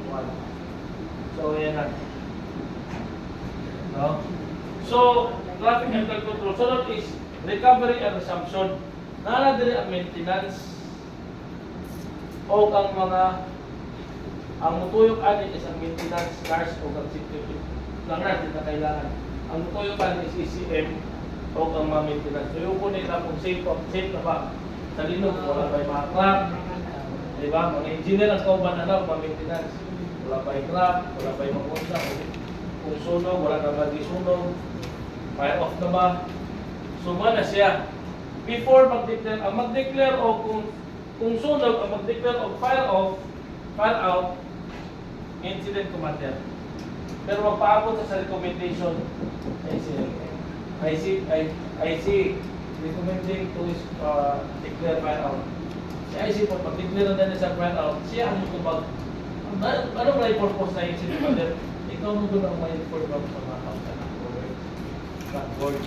A: one. So, yan na. No? So, traffic and control. So, that is recovery and resumption. Naladali ang maintenance o ang mga ang mutuyok anin is ang maintenance cars o ang security lang natin na kailangan. Ang mutuyok anin is ECM o ang mga maintenance. Tuyo ko nila kung safe na ba sa linog, wala ba yung mga crack, diba? Mga engineer ang kauban na lang, mga maintenance. Wala ba yung crack, wala ba yung mga usap, kung sunog, wala na ba di sunog, fire off na ba? Suma na siya. Before mag-declare, ang mag-declare o kung sunog, ang mag-declare o fire off, fire out, incident commander. Pero magpaabot sa recommendation, I see recommending to declare fire out. Si IC po, pag-declare na niya sa fire out, siya ang mag ano ba yung purpose na incident commander? Ikaw mo doon ang may inform sa mga accountant sa board.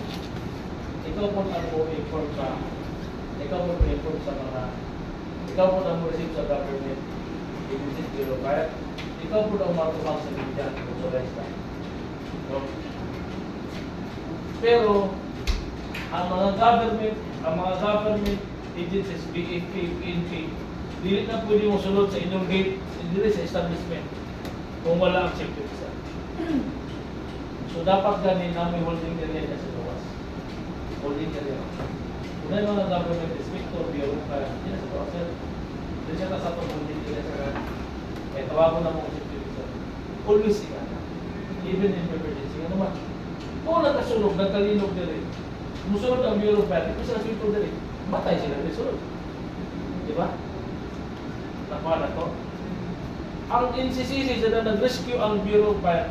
A: Ikaw po ang mo-inform sa mga ikaw po ang mo-receive sa government agencies bureau kaya ikaw po ang matupang sa media authorized na. No? Pero ang mga government agencies, BFP, PNP, dili na pwede mo sunod sa inyong gate, dili sa establishment kung wala ang safety officer. So dapat ganin namin holding area sa luwas. Holding area. Kung ano mga government inspector, bureau ka, hindi na sa process. Hindi siya sa holding area sa kaya tawagon na mo ang safety officer. Always ika na. Even in emergency. Ano man? Kung nagkasunog, nagkalinog na rin, musunod ang bureau of fire, kasi nasunog na rin, matay sila rin sunod. Diba? Nakuha na to. Ang NCCC sa nag-rescue ang Bureau of Fire,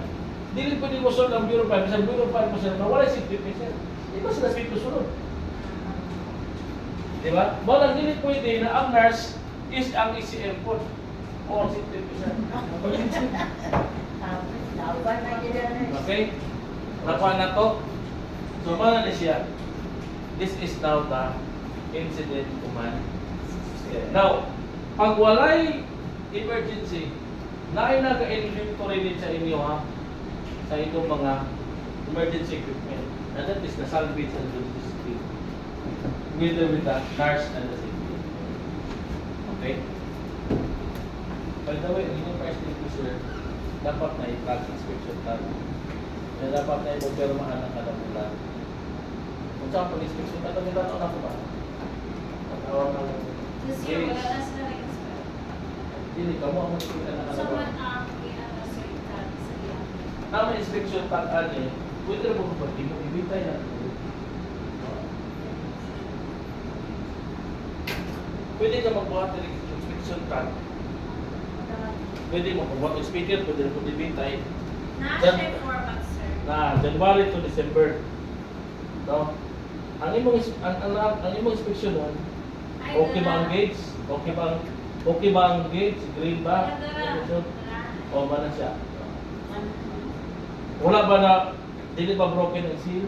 A: Dili pwede mo sunod ang Bureau 5. Sa Bureau 5 mo sila, wala si PPSL. Di ba sila sweet sunod? Di ba? Wala, dili pwede na ang nurse is ang ECM po. O ang si PPSL.
D: Laban na dyan.
A: Okay? Nakuha na to. So, mana na siya. This is now the incident command. Now, pag walay emergency, naay naka-inventory din sa inyo ha, sa itong mga emergency equipment. And that is the salvage and logistics. Together with the nurse and the safety. Okay? By the way, ang inyong first officer, dapat na i-tag inspection tag. Na dapat na i-permahan ang kadamulan. Kung saan pag-inspection tag, ang ilan na po ba? Pag-awang ka lang.
C: This year, wala na sila nag-expect.
A: Hindi, kamo ang mag-inspection na
C: So,
A: kadamulan.
C: what ang i-assert sa iya?
A: Tama inspection tag ani, pwede mo ba mo ibitay na. Pwede ka magbuhat ng inspection tag. Pwede mo magbuhat ng speaker, pwede mo ibitay
C: Na-check format, sir.
A: na January to December. No? Ang imong inspection nun, okay ba ang gauge? Okay ba ang gauge? Green ba? O ba na siya? Wala ba na, dili ba broken ang seal?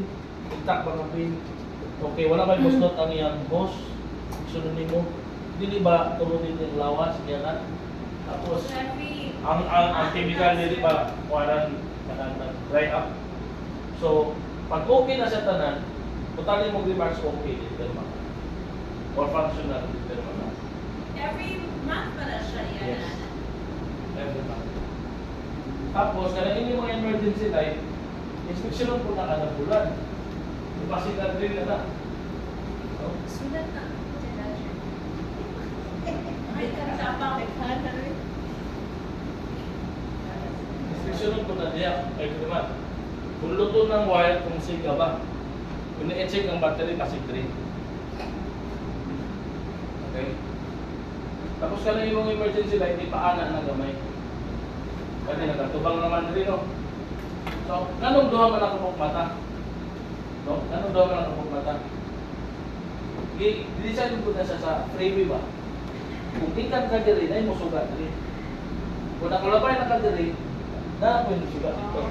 A: Intact ba ang pin? Okay, wala ba yung busnot ang iyang hose? Sunod nimo? Dili ba tulunin yung lawas? Kaya na? Tapos, ang chemical dili ba waran dry up? So, pag okay na sa tanan, totally mo remarks okay, determa. Or functional, determa.
C: Every month pa na siya yan.
A: Yes. Every month. Tapos, kaya ini mga emergency light, inspeksyon po na kada bulan. Ipasikat rin na na. No?
C: Sulat na. Ay, katapang.
A: Inspeksyon po na diya, ay naman. Kung luto ng wire, kung siga ba? Kung na-check ang battery, pasig rin. Okay? Tapos ka lang yung emergency light, di paana na gamay. Kasi nagkatubang naman rin, no? So, nanong duha man ako mata? No? Nanong duha man ako mata? I-design ko na siya sa freeway ba? Kung ikan ka diri, na yung musugat rin. Kung nakalabay na ka diri, na po yung musugat ito.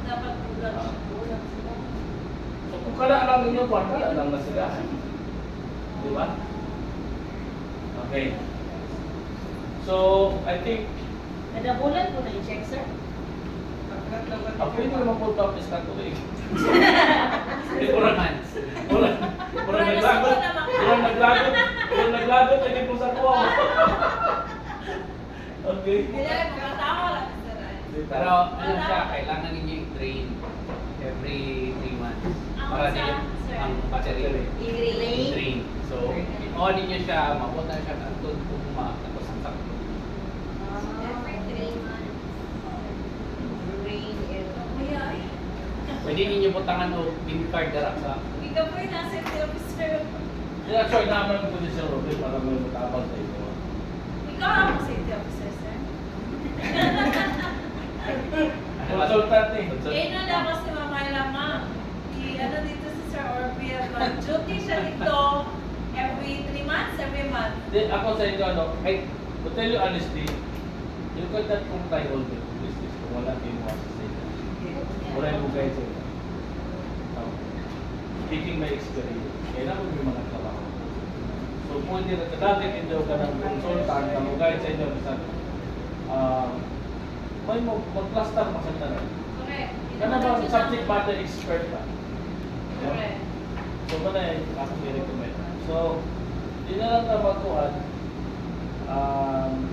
C: Dapat bulat siya.
A: So, kung kala lang ninyo, kala lang na sila. Di ba? Okay. So, I think,
F: Kada bulan po na i-check, sir.
A: pwede naman po top is kanto eh.
E: Four months.
A: Kurang naglagot. Kurang naglagot, hindi po sa kuha. Okay.
C: Bila ay mga tao lang, sir.
E: Pero ano siya, kailangan ninyo i-train every 3 months. Para
C: Ang
E: din
C: sa- sir.
E: ang battery.
F: I-relay.
E: I-train. So, on ninyo siya, mapunta siya katulad kung tapos ang sakto.
F: Every 3 months. Rain is...
C: Kaya ay.
E: Pwede ninyo butangan o SIM card dara sa
C: Ikaw po yung nasa officer.
A: Kaya try naman po siya Robert para may matabang sa ito.
C: Ikaw ang safety officer, sir.
A: Consultant eh.
C: Eh, no, dapat si Mama Lama. Ano dito si Sir Orville. Mag-duty siya dito every 3 months, every month.
A: Then ako sa inyo, ano, to tell you honestly, you could not comply all the business kung wala kayo mo assistant. Wala yung guide sa inyo. Speaking by experience, kailangan mo yung mga trabaho. So, pwede na kadagin inyo ka ng consultant na mag-guide sa inyo. Minsan, may mag-cluster pa sa tanan.
C: Correct.
A: Kana ba subject matter expert ba?
C: Correct.
A: So, ba na yung ako i-recommend. So, di na lang na magkuhan.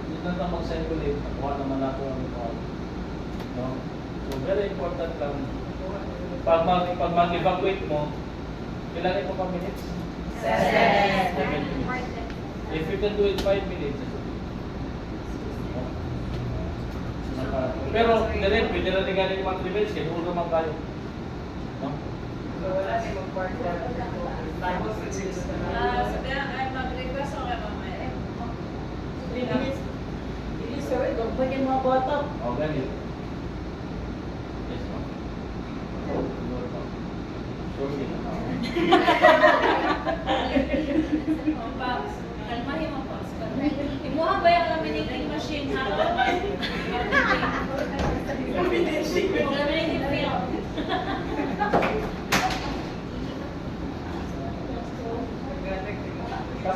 A: Di na lang mag-circulate. Nakuha naman ako ang call. No? So, very important lang. Pag mag-evacuate mo, kailangan mo pa minutes?
F: Yes.
A: 7 minutes. If you can do it 5 minutes, it's okay. No? Pero, hindi rin, pwede na rin galing yung mga tribunes, kaya huwag naman tayo. No?
C: Sabi na, ay mag-request ako kay Mama.
F: 3 minutes. Hindi, sir. Huwag po niya mga bottom.
A: O, ganyan. Yes, ma'am.
C: Oh, Pops, kalmahin mo, Pops. Imuha ba yung laminating machine, ha? Laminating film.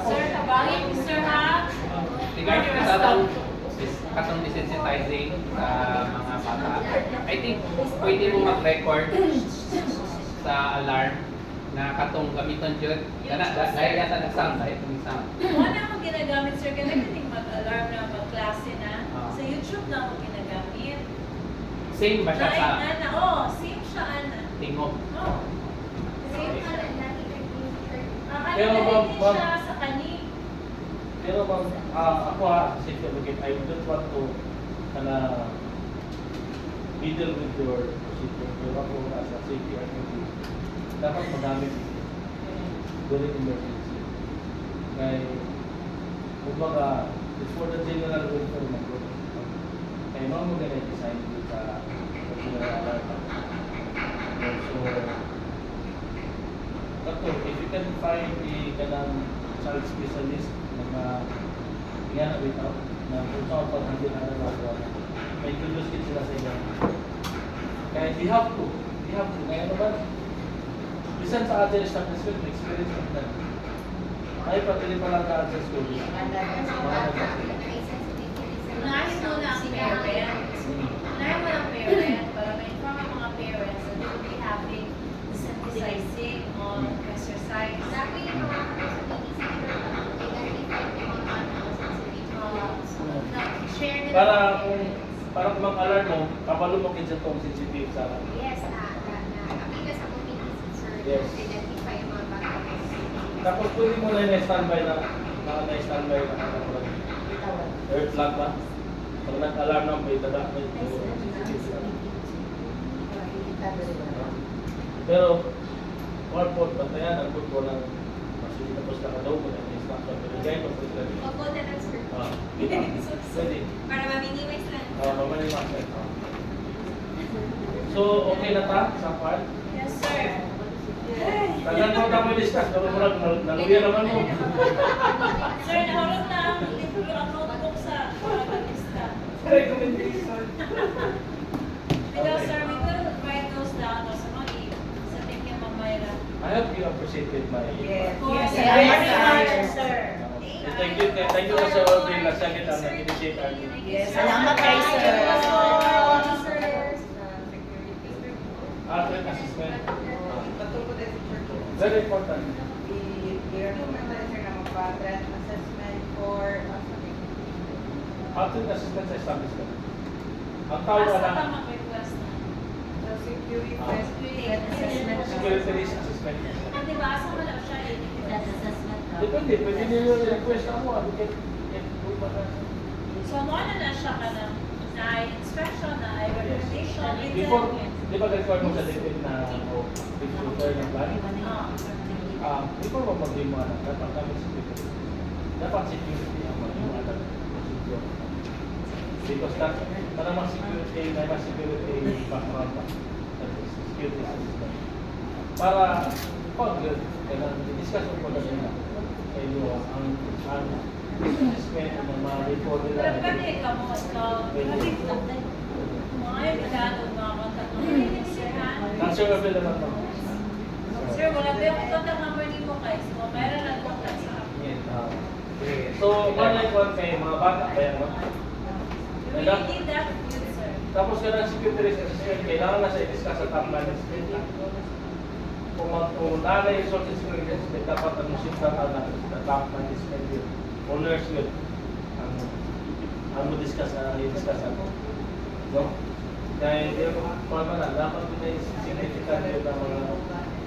C: Sir, tabangin mo, sir, ha?
E: Regarding sa katong desensitizing sa mga bata, I think pwede mo mag-record sa alarm na katong gamiton jud kana dahil yata nag-sound dahil itong sound.
C: Wala akong ginagamit, sir. Kasi kating mag-alarm na mag-klase na.
E: Ah.
C: Sa YouTube na ako ginagamit.
E: Same ba siya sa
C: Like, Ana, oh, same siya, Ana.
E: tingog?
C: Oh. Same siya.
A: Pero,
C: Ano
A: ma'am,
C: din
A: ma'am.
C: siya sa kani?
A: Pero ma'am, ako ha, safety advocate, I don't want to middle with your procedure. Pero ako as a safety advocate, dapat magamit during emergency. Kaya, kumbaga, it's for the general welfare ng group. Kaya mga maganda design dito sa general alert. So, Kato, if you can find the kanang child specialist na yan na bitaw na kung saan pag-handle na nagawa may introduce kit sila sa inyo. Kaya they have to. Kaya naman, bisan sa atin establishment, may experience ng na. Ay, patuloy pa lang ka sa school.
C: Unahin mo na ang parents. Unahin mo ang parents para ma-inform ang mga parents that they will be having desensitizing on exercise. Share nila.
A: Para kung mag-alarm mo, kabalo mo kinsa tong sensitive sa
G: Yes, nakita sa community, sir.
A: Yes.
G: Identify yung mga bata.
A: Tapos pwede mo na na-standby na na-standby na katulad. Air flag ba? Pag nag-alarm na may tada, may pero, one point, bantayan ang good po ng masulit na post na daw mo na instruction. Pero gaya pa po sila.
G: Opo na lang, sir.
A: Diba? Pwede.
G: Para ma-minimize lang.
A: Mamalimas. So, okay na ta sa part?
C: Yes, sir.
A: Tagal mo na mo discuss, pero murag naluya naman mo.
C: Sir, nahulog na ang libro, ang notebook sa lista.
A: Recommendation.
C: Because, sir, we will write those down or sa mga sa tingin mamayra.
A: I hope you appreciated my
B: Yes.
C: Of course,
B: Yes.
C: yes, sir.
A: Thank you sa Orville na sakit ang nag-initiate ang
B: Yes.
D: Salamat kayo, sir.
A: alternate assessment.
B: Patungkol din sa church.
A: Very important.
B: I-recommend na sir na magpa-threat assessment for
A: Alternate assessment sa establishment. Ang tawag
C: Basta
A: na
C: tama request na.
B: the security
A: Ah.
B: test.
A: security risk assessment.
C: Hindi ba, asa mo lang siya
A: Depende, pwede nyo request ako.
C: So, mo na siya ka na inspection, na recommendation,
A: Before, di ba record mo sa DepEd na picture ng plan? Before mo mag-limo na, dapat namin security. Dapat security ang mag-limo na procedure. Because that, para mag-security, may mas-security background pa. That is security system. Para, pag kailangan i-discuss ko na nila sa inyo ang assessment ng mga report nila.
C: Pero pwede ka mo, mga yung gano'n, mga contact number, sir, ha?
A: Answer available naman.
C: Sir, wala ba yung contact number ni mo guys? So, mayroon lang contact sa akin.
A: So, like one kay mga bata ba yan, no?
C: We really need that good, sir.
A: Tapos ka ng security risk assessment, kailangan na sa i-discuss sa top management. Kung nanay yung social security assessment, dapat ang musita ka na sa top management yun. Owners yun. Ang mo-discuss na i-discuss ako. No? Dahil yung mga na, dapat yun ay significant yun ng mga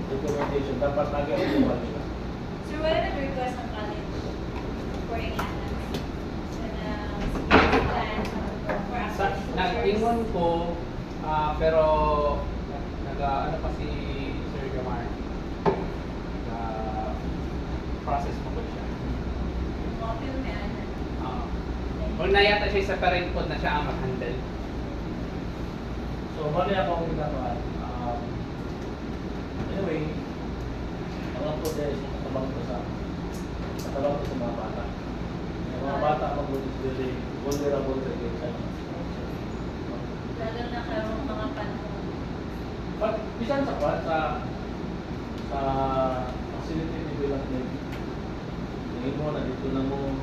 A: documentation. Dapat lagi ang iwan nila.
C: Sir, wala na request ng college for any athletes? Security plan for athletes?
E: Nagtingon ko, pero ano pa si Sir Gamar. Process mo ko siya.
C: Copy mo yan.
E: Kung na yata siya sa parent po na siya ang mag-handle.
A: So, mali ako ang ginagawa. Anyway, mga po dahil sa katabang ko sa mga bata. Yung mga bata mag-ulit really vulnerable to HIV.
C: Lalo na kayong mga panahon.
A: But bisan sa facility development, tingin mo na dito na mo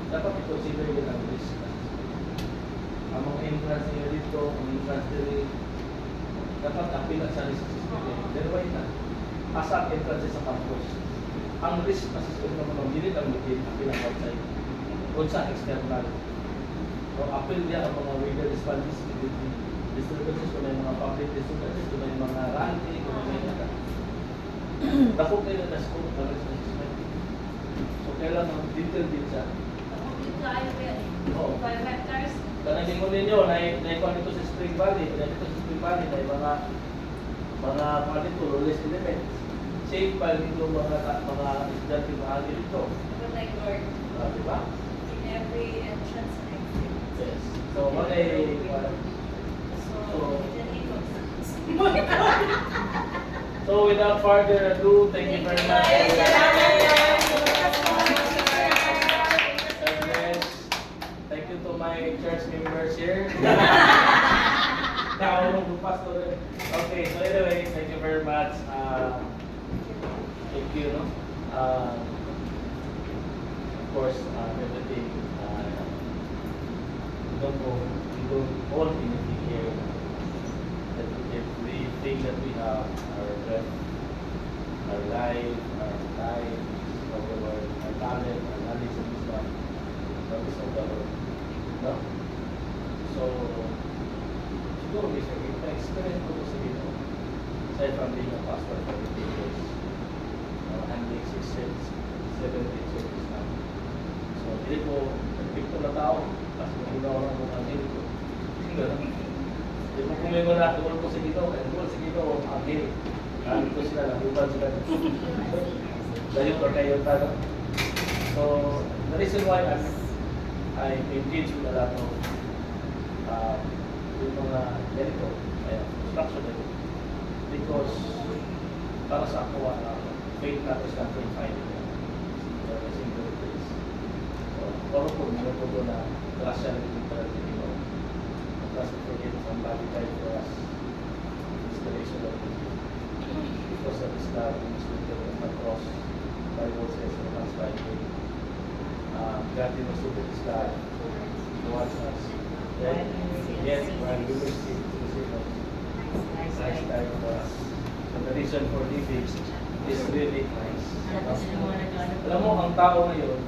A: dapat i-consider yun ang risk. Ang mga entrance nila dito, ang entrance nila, dapat appeal sa risk assessment. Pero why na? Asa entrance sa campus. Ang risk assessment naman ang hindi ang appeal ang outside. Kung sa external. So appeal niya ang mga weather disturbances, kung may mga public disturbances, kung may mga rally, kung may mga dako kayo na scope ng risk assessment. So kailangan detail din siya.
C: Dito ayaw ko yan eh.
A: Oo.
C: 5 hectares.
A: Kanagin mo ninyo, naikuha dito sa Spring Valley, na yung mga dito, lowest elements. Safe pa dito mga estudyante mahagi dito.
C: But like Lord,
A: Diba?
C: in every entrance and exit.
A: Yes. So, mga
C: So, dyan ikot.
A: so without further ado, thank you very much. God bless. Thank you to my church members here. Pastor. Okay, so anyway, thank you very much. Thank you, no? Of course, everything. We don't all anything here. That everything that we have, our breath, our life, our time, our talent, our knowledge and wisdom, that is of the Lord. No? So, siguro bisa kita experience ko sa dito. Aside from being a pastor for 15 years, handling 6 sets, 7 churches now. So, hindi ko nagpikto na tao, kasi maginaw lang mo ang hindi ko. Hindi mo kung may mga tuwal ko sa dito, kaya tuwal sa dito, ang hindi. Ito sila, naguban sila. Dahil ko kayo tayo. So, the reason why I engage with a lot of yung mga ganito, construction nito. Because para sa ako, faith natin is not confined in a single place. So, puro po, meron po doon na grasya na literally, you know, trust to forget somebody died for us. Inspiration of the because of this love, we must look at the cross. Bible says in Romans 5:8, God demonstrated His love towards us. Yet, while we were still sinners, Christ died for us. So the reason for living is really Christ. Alam mo, ang tao ngayon,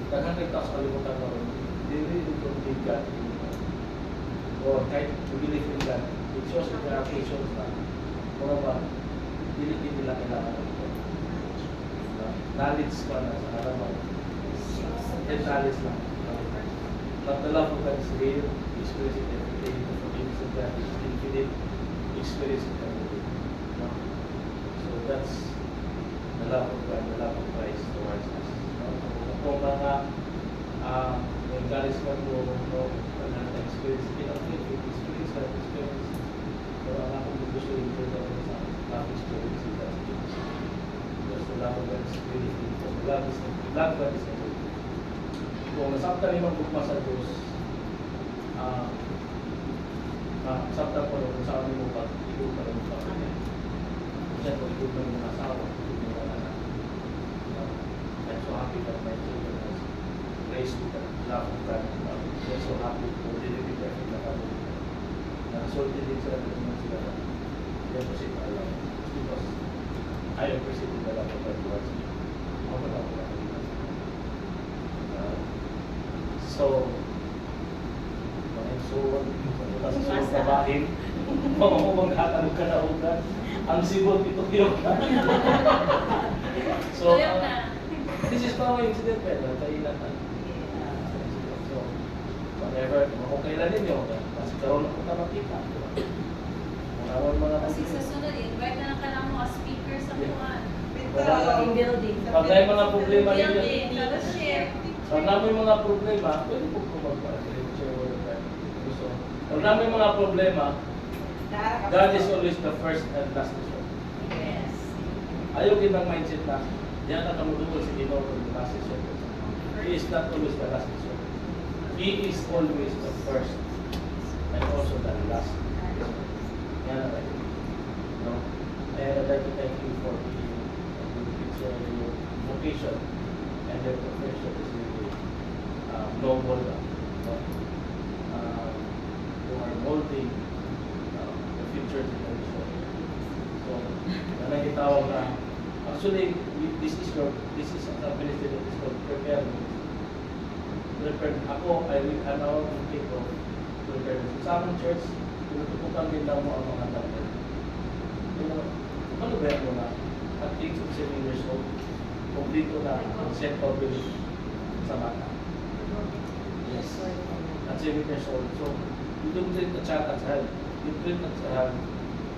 A: daghang tao sa kalimutan ngayon, they really don't believe God anymore. Or kahit to believe in God, it shows in their actions na, mga ba, hindi nila kailangan ito. Knowledge pa na sa harapan. And knowledge lang. But the love of God is real, experience it every day, the forgiveness of God is infinite, experience it every day. No? So that's the love of God, the love of Christ towards us. No? Kung mga encouragement mo, no, experience, experience, pero ang akong gusto yung further sa love experience in that experience. Because the love of God is really beautiful. Love God is everything. Kung nasabtan limang bukma sa Diyos, nasabtan ko kung saan mo pag-ikot ka rin sa kanya. Kasi kung ikot mo yung asawa, ikot mo yung anak. I'm so happy that my children has raised with the love of God. I'm so happy to deliver their family. Nasulti din sila kung naman sila na deposit na lang. Because I appreciate the love of God towards me. Ako na ako na. So, mula sa sulong kabahin, mamamumang katanong ka na ugan, ang sibot ito yung So, this is pa mga incident pa yun, kainatan. So, whenever, kung kailan ninyo, kasi karoon na punta makita. Kung mga
C: Kasi sa sunod, invite na lang ka lang mga speaker sa kuhan.
D: Yung building.
A: Pag may mga problema ninyo,
C: Building, tapos share.
A: pag namin mga problema, pwede po kumagpa-share word of gusto. Pag namin mga problema, God is always the first and last resort.
C: Yes.
A: Ayaw kitang mindset na diyan na kamudugol sa Ginoo ng last resort. He is not always the last resort. He is always the first and also the last resort. Yan ang right. No? And I'd like to thank you for your vocation and your profession is really noble. No? You are molding the future generation. So, nanagitawag na actually this is a ministry that is called prepare. Ako, I'm out to take of prepare. Sa aming church, tinutupukan din daw mo ang mga tao. Ano ba mo na at age of 7 years old, kumplito na ang set of belief sa bata. Yes. At 7 years old. So, you don't treat the child as child. You treat the child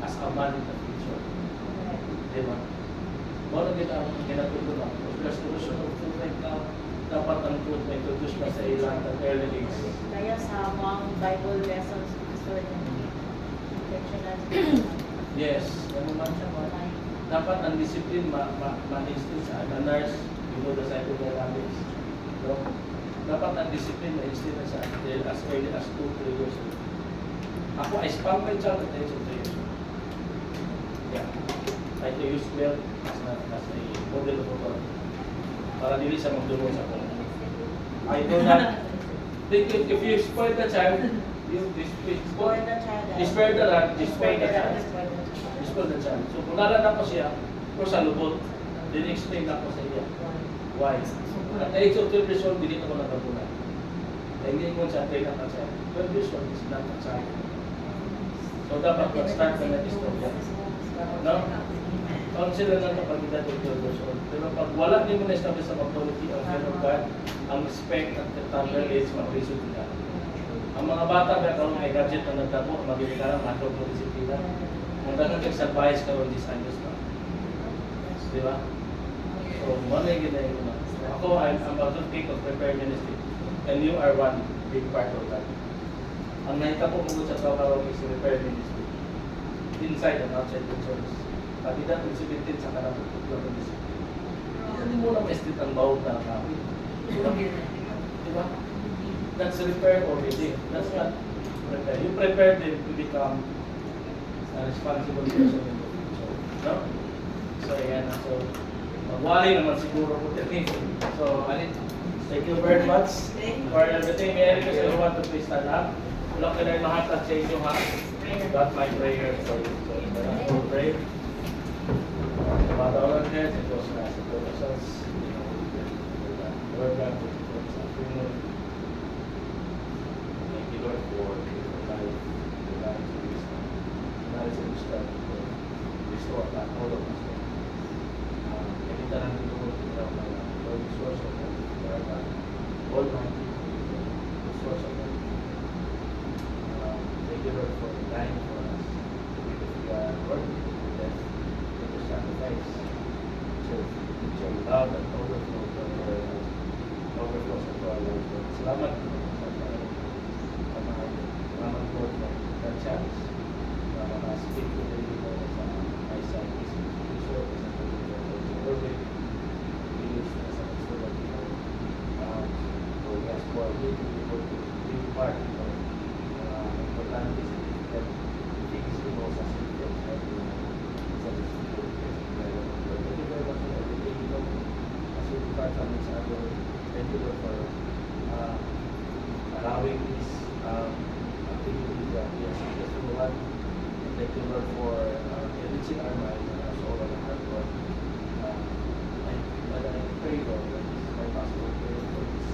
A: as a man in the future. Diba? Muna kita ang ginatuto na. Restoration of food right now, dapat ang food na introduce na sa ilang at early age.
F: Kaya sa mga Bible lessons, gusto niya intentional.
A: Yes, ano man siya man. Dapat ang discipline ma-instill sa nurse, you know the psychodynamics. No? Dapat ang discipline ma-instill na sa as early as 2-3 years old. Ako, I spank my child at the age of 3 years old. Yeah. I use milk as a model of authority. Para dili siya magdulong sa kong. I do not think if you spoil the child, you
F: Spoil the child.
A: despair the child. Spoil the child. So kung nalala ko siya, ko sa lubot, then explain ako sa iya. Why? At the age of 12 years old, hindi ko nagkabunan. Hindi ko siya train ang child. 12 years old is not a child. So dapat mag-start ka na istorya. No? Counsel lang ang kapag edad of 12 years old. Pero pag wala din mo na-establish sa authority ang fear of God, ang respect at the tender age, mag-result nila. Ang mga bata ba karon may gadget na nagdamo, magiging matog ng disiplina. Kung ganun kang advice karon this años na. Di ba? So, wala yung ginayin mo na. Ako, I'm about to think of prepare ministry. And you are one big part of that. Ang nahitabo mo sa trabaho is prepare ministry. Inside and outside the church. Pag edad ng 17 sa kanang tutulong ng disiplina. Hindi mo na ma-estit ang bawag na kami. Di ba? That's repair already. That's not prepare. You prepare them to become a responsible person in the future. No? So, ayan. So, magwali naman siguro po din. So, thank you very much for everything. May I request everyone to please stand up. Wala ka na yung mahatag sa inyo, ha? Got my prayer for you. So, we'll pray. Father, all our heads, it goes na sa donations. Lord God, sa funeral. Thank you, Lord, for your life, your wisdom. Knowledge and wisdom to restore back all of us. Kita lang dito mo kita ng Lord, source of hope, Lord God, Almighty, the source of hope. Thank you, Lord, for dying for us. If we are worthy of death, take your sacrifice. So, your love and overflow overflows into our lives, Lord. Salamat po sa salamat po for that chance na speak to the people sa my son, is so as a worthy to use as a instrument, so yes, for me to be able to be part of importante significant things in all sa significant sa significant. Thank you very much for everything, you know, as you touch on each other. Thank you, Lord, for allowing this activity that we are successful one. And thank you, Lord, for enriching our mind and our soul and our heart, Lord. And I pray, Lord, that this is my possible prayer for this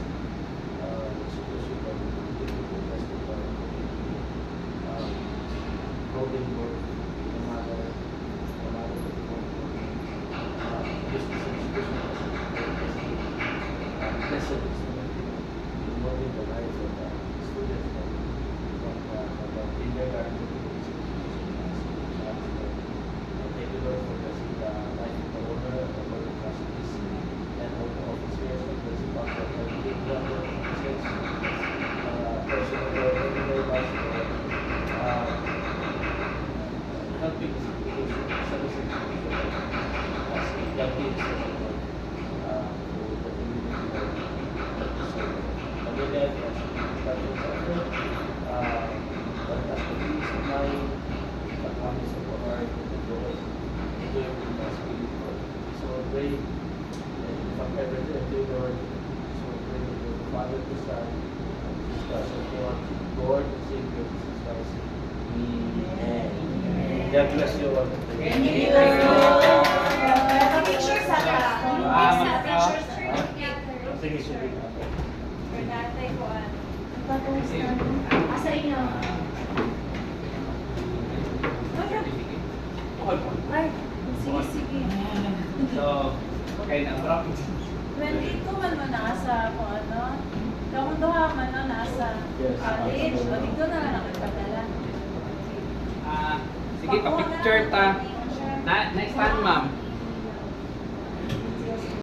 A: situation, Lord. Thank you for bless me, Lord. Holding, Lord, no matter what you want, this is a situation blessed instrument in molding the lives of the students of the kindergarten. Thank you, Lord, for blessing the life of the Father, the Son, Jesus Christ, Lord, Lord and Savior Jesus Christ. Amen. God bless you all.
D: Thank you.
F: Picture sa
A: Sige, sige.
C: Renate ko
F: Asa inyo? Ay, sige, sige.
E: So, kaya na bro.
C: 22 man mo nasa kung ano. Kamunduha man no, nasa
A: Yes.
C: college. O dito na lang nagpadala.
E: Sige, pa-picture ta. Next time, ma'am.